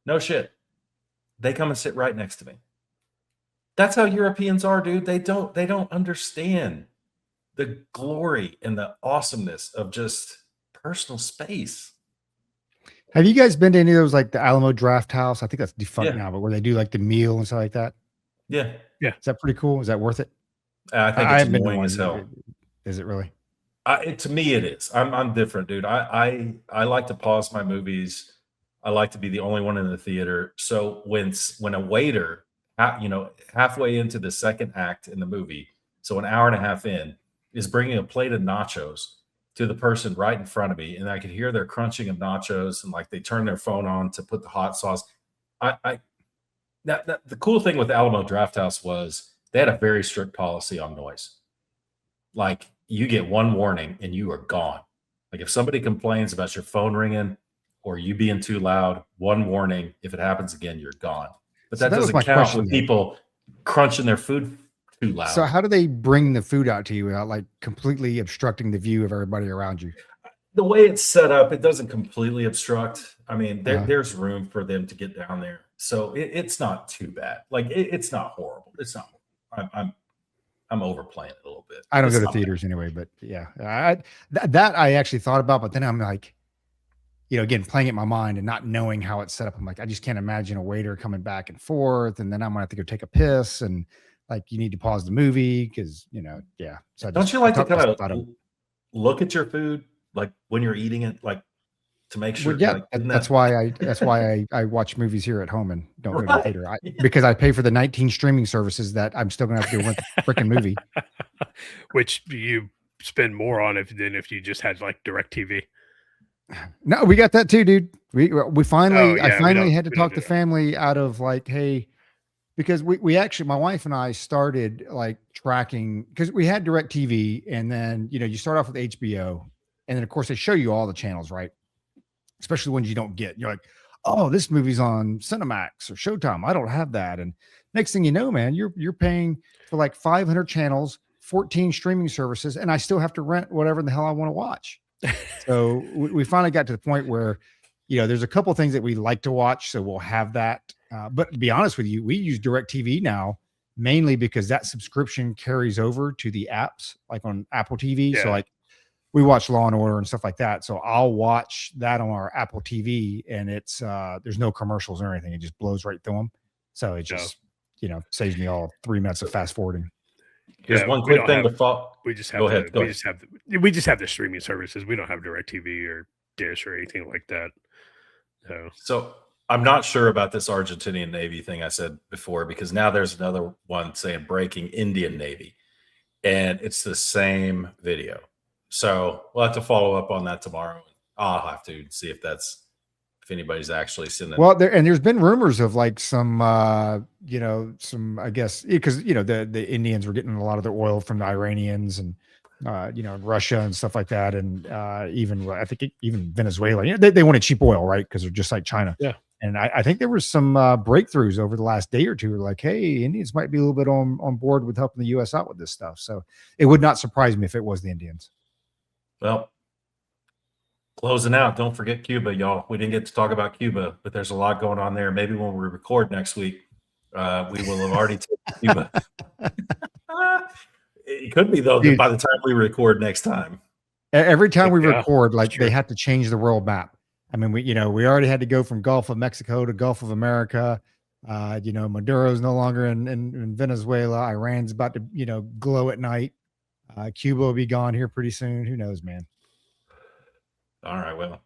No shit. They come and sit right next to me. That's how Europeans are, dude. They don't understand the glory and the awesomeness of just personal space. Have you guys been to any of those, like the Alamo Draft House? I think that's defunct Yeah. now, but where they do like the meal and stuff like that. Yeah. Is that pretty cool? Is that worth it? I think I it's haven't been to annoying one. as hell. Is it really? To me, it is. I'm different, dude. I like to pause my movies. I like to be the only one in the theater. So when a waiter, halfway into the second act in the movie, so an hour and a half in, is bringing a plate of nachos to the person right in front of me, and I could hear their crunching of nachos, and like they turn their phone on to put the hot sauce. The cool thing with Alamo Drafthouse was they had a very strict policy on noise. Like you get one warning and you are gone. Like if somebody complains about your phone ringing or you being too loud, one warning. If it happens again, you're gone. But So that that was doesn't my count question, with though. people crunching their food too loud. So how do they bring the food out to you without like completely obstructing the view of everybody around you? The way it's set up, it doesn't completely obstruct. I mean, Uh-huh. there's room for them to get down there, so it's not too bad. Like it's not horrible. It's not. I'm overplaying it a little bit. I don't It's go to not bad. theaters anyway, but yeah, that I actually thought about, but then I'm like, again, playing it in my mind and not knowing how it's set up. I'm like, I just can't imagine a waiter coming back and forth, and then I'm gonna have to go take a piss, and like you need to pause the movie because yeah. So Don't you like to kind thought of look at your food like when you're eating it, like to make sure? Well, yeah, like, isn't that's that why I watch movies here at home and don't go to the Right. theater Yeah. because I pay for the 19 streaming services that I'm still gonna have to go rent the freaking movie. Which you spend more on than if you just had like DirecTV. No, we got that too, dude. We finally, yeah, I we finally don't- had to we don't talk do the that. family out of like, hey, because we actually, my wife and I started like tracking because we had DirecTV, and then you start off with HBO, and then of course they show you all the channels, right? Especially ones you don't get. You're like, oh, this movie's on Cinemax or Showtime. I don't have that, and next thing you know, man, you're paying for like 500 channels, 14 streaming services, and I still have to rent whatever the hell I want to watch. So we finally got to the point where, there's a couple things that we like to watch, so we'll have that. But to be honest with you, we use DirecTV now mainly because that subscription carries over to the apps, like on Apple TV. So Yeah. like we watch Law and Order and stuff like that. So I'll watch that on our Apple TV, and it's there's no commercials or anything. It just blows right through them. So it just saves me all 3 minutes of fast forwarding. Here's Yeah, one we quick don't thing have- to follow. We just have Go ahead, go we ahead. just have the streaming services. We don't have DirecTV or Dish or anything like that. So I'm not sure about this Argentinian Navy thing I said before, because now there's another one saying breaking Indian Navy, and it's the same video. So we'll have to follow up on that tomorrow. I'll have to see if anybody's actually sending. Well, there's been rumors of like some, some, I guess, because the Indians were getting a lot of their oil from the Iranians and Russia and stuff like that, and even I think even Venezuela. They wanted cheap oil, right? Because they're just like China. Yeah. And I think there was some breakthroughs over the last day or two. Like, hey, Indians might be a little bit on board with helping the U.S. out with this stuff. So it would not surprise me if it was the Indians. Well, closing out, don't forget Cuba, y'all. We didn't get to talk about Cuba, but there's a lot going on there. Maybe when we record next week, we will have already taken Cuba. It could be, though, that Dude. by the time we record next time. Every time we Yeah, record, like true. they have to change the world map. I mean, we already had to go from Gulf of Mexico to Gulf of America. Maduro's no longer in Venezuela. Iran's about to, glow at night. Cuba will be gone here pretty soon. Who knows, man? All right, well,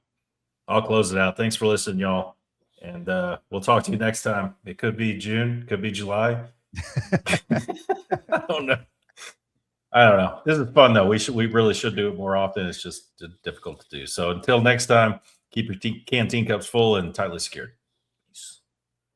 I'll close it out. Thanks for listening, y'all. And we'll talk to you next time. It could be June, could be July. I don't know. This is fun, though. We really should do it more often. It's just difficult to do. So until next time, keep your canteen cups full and tightly secured.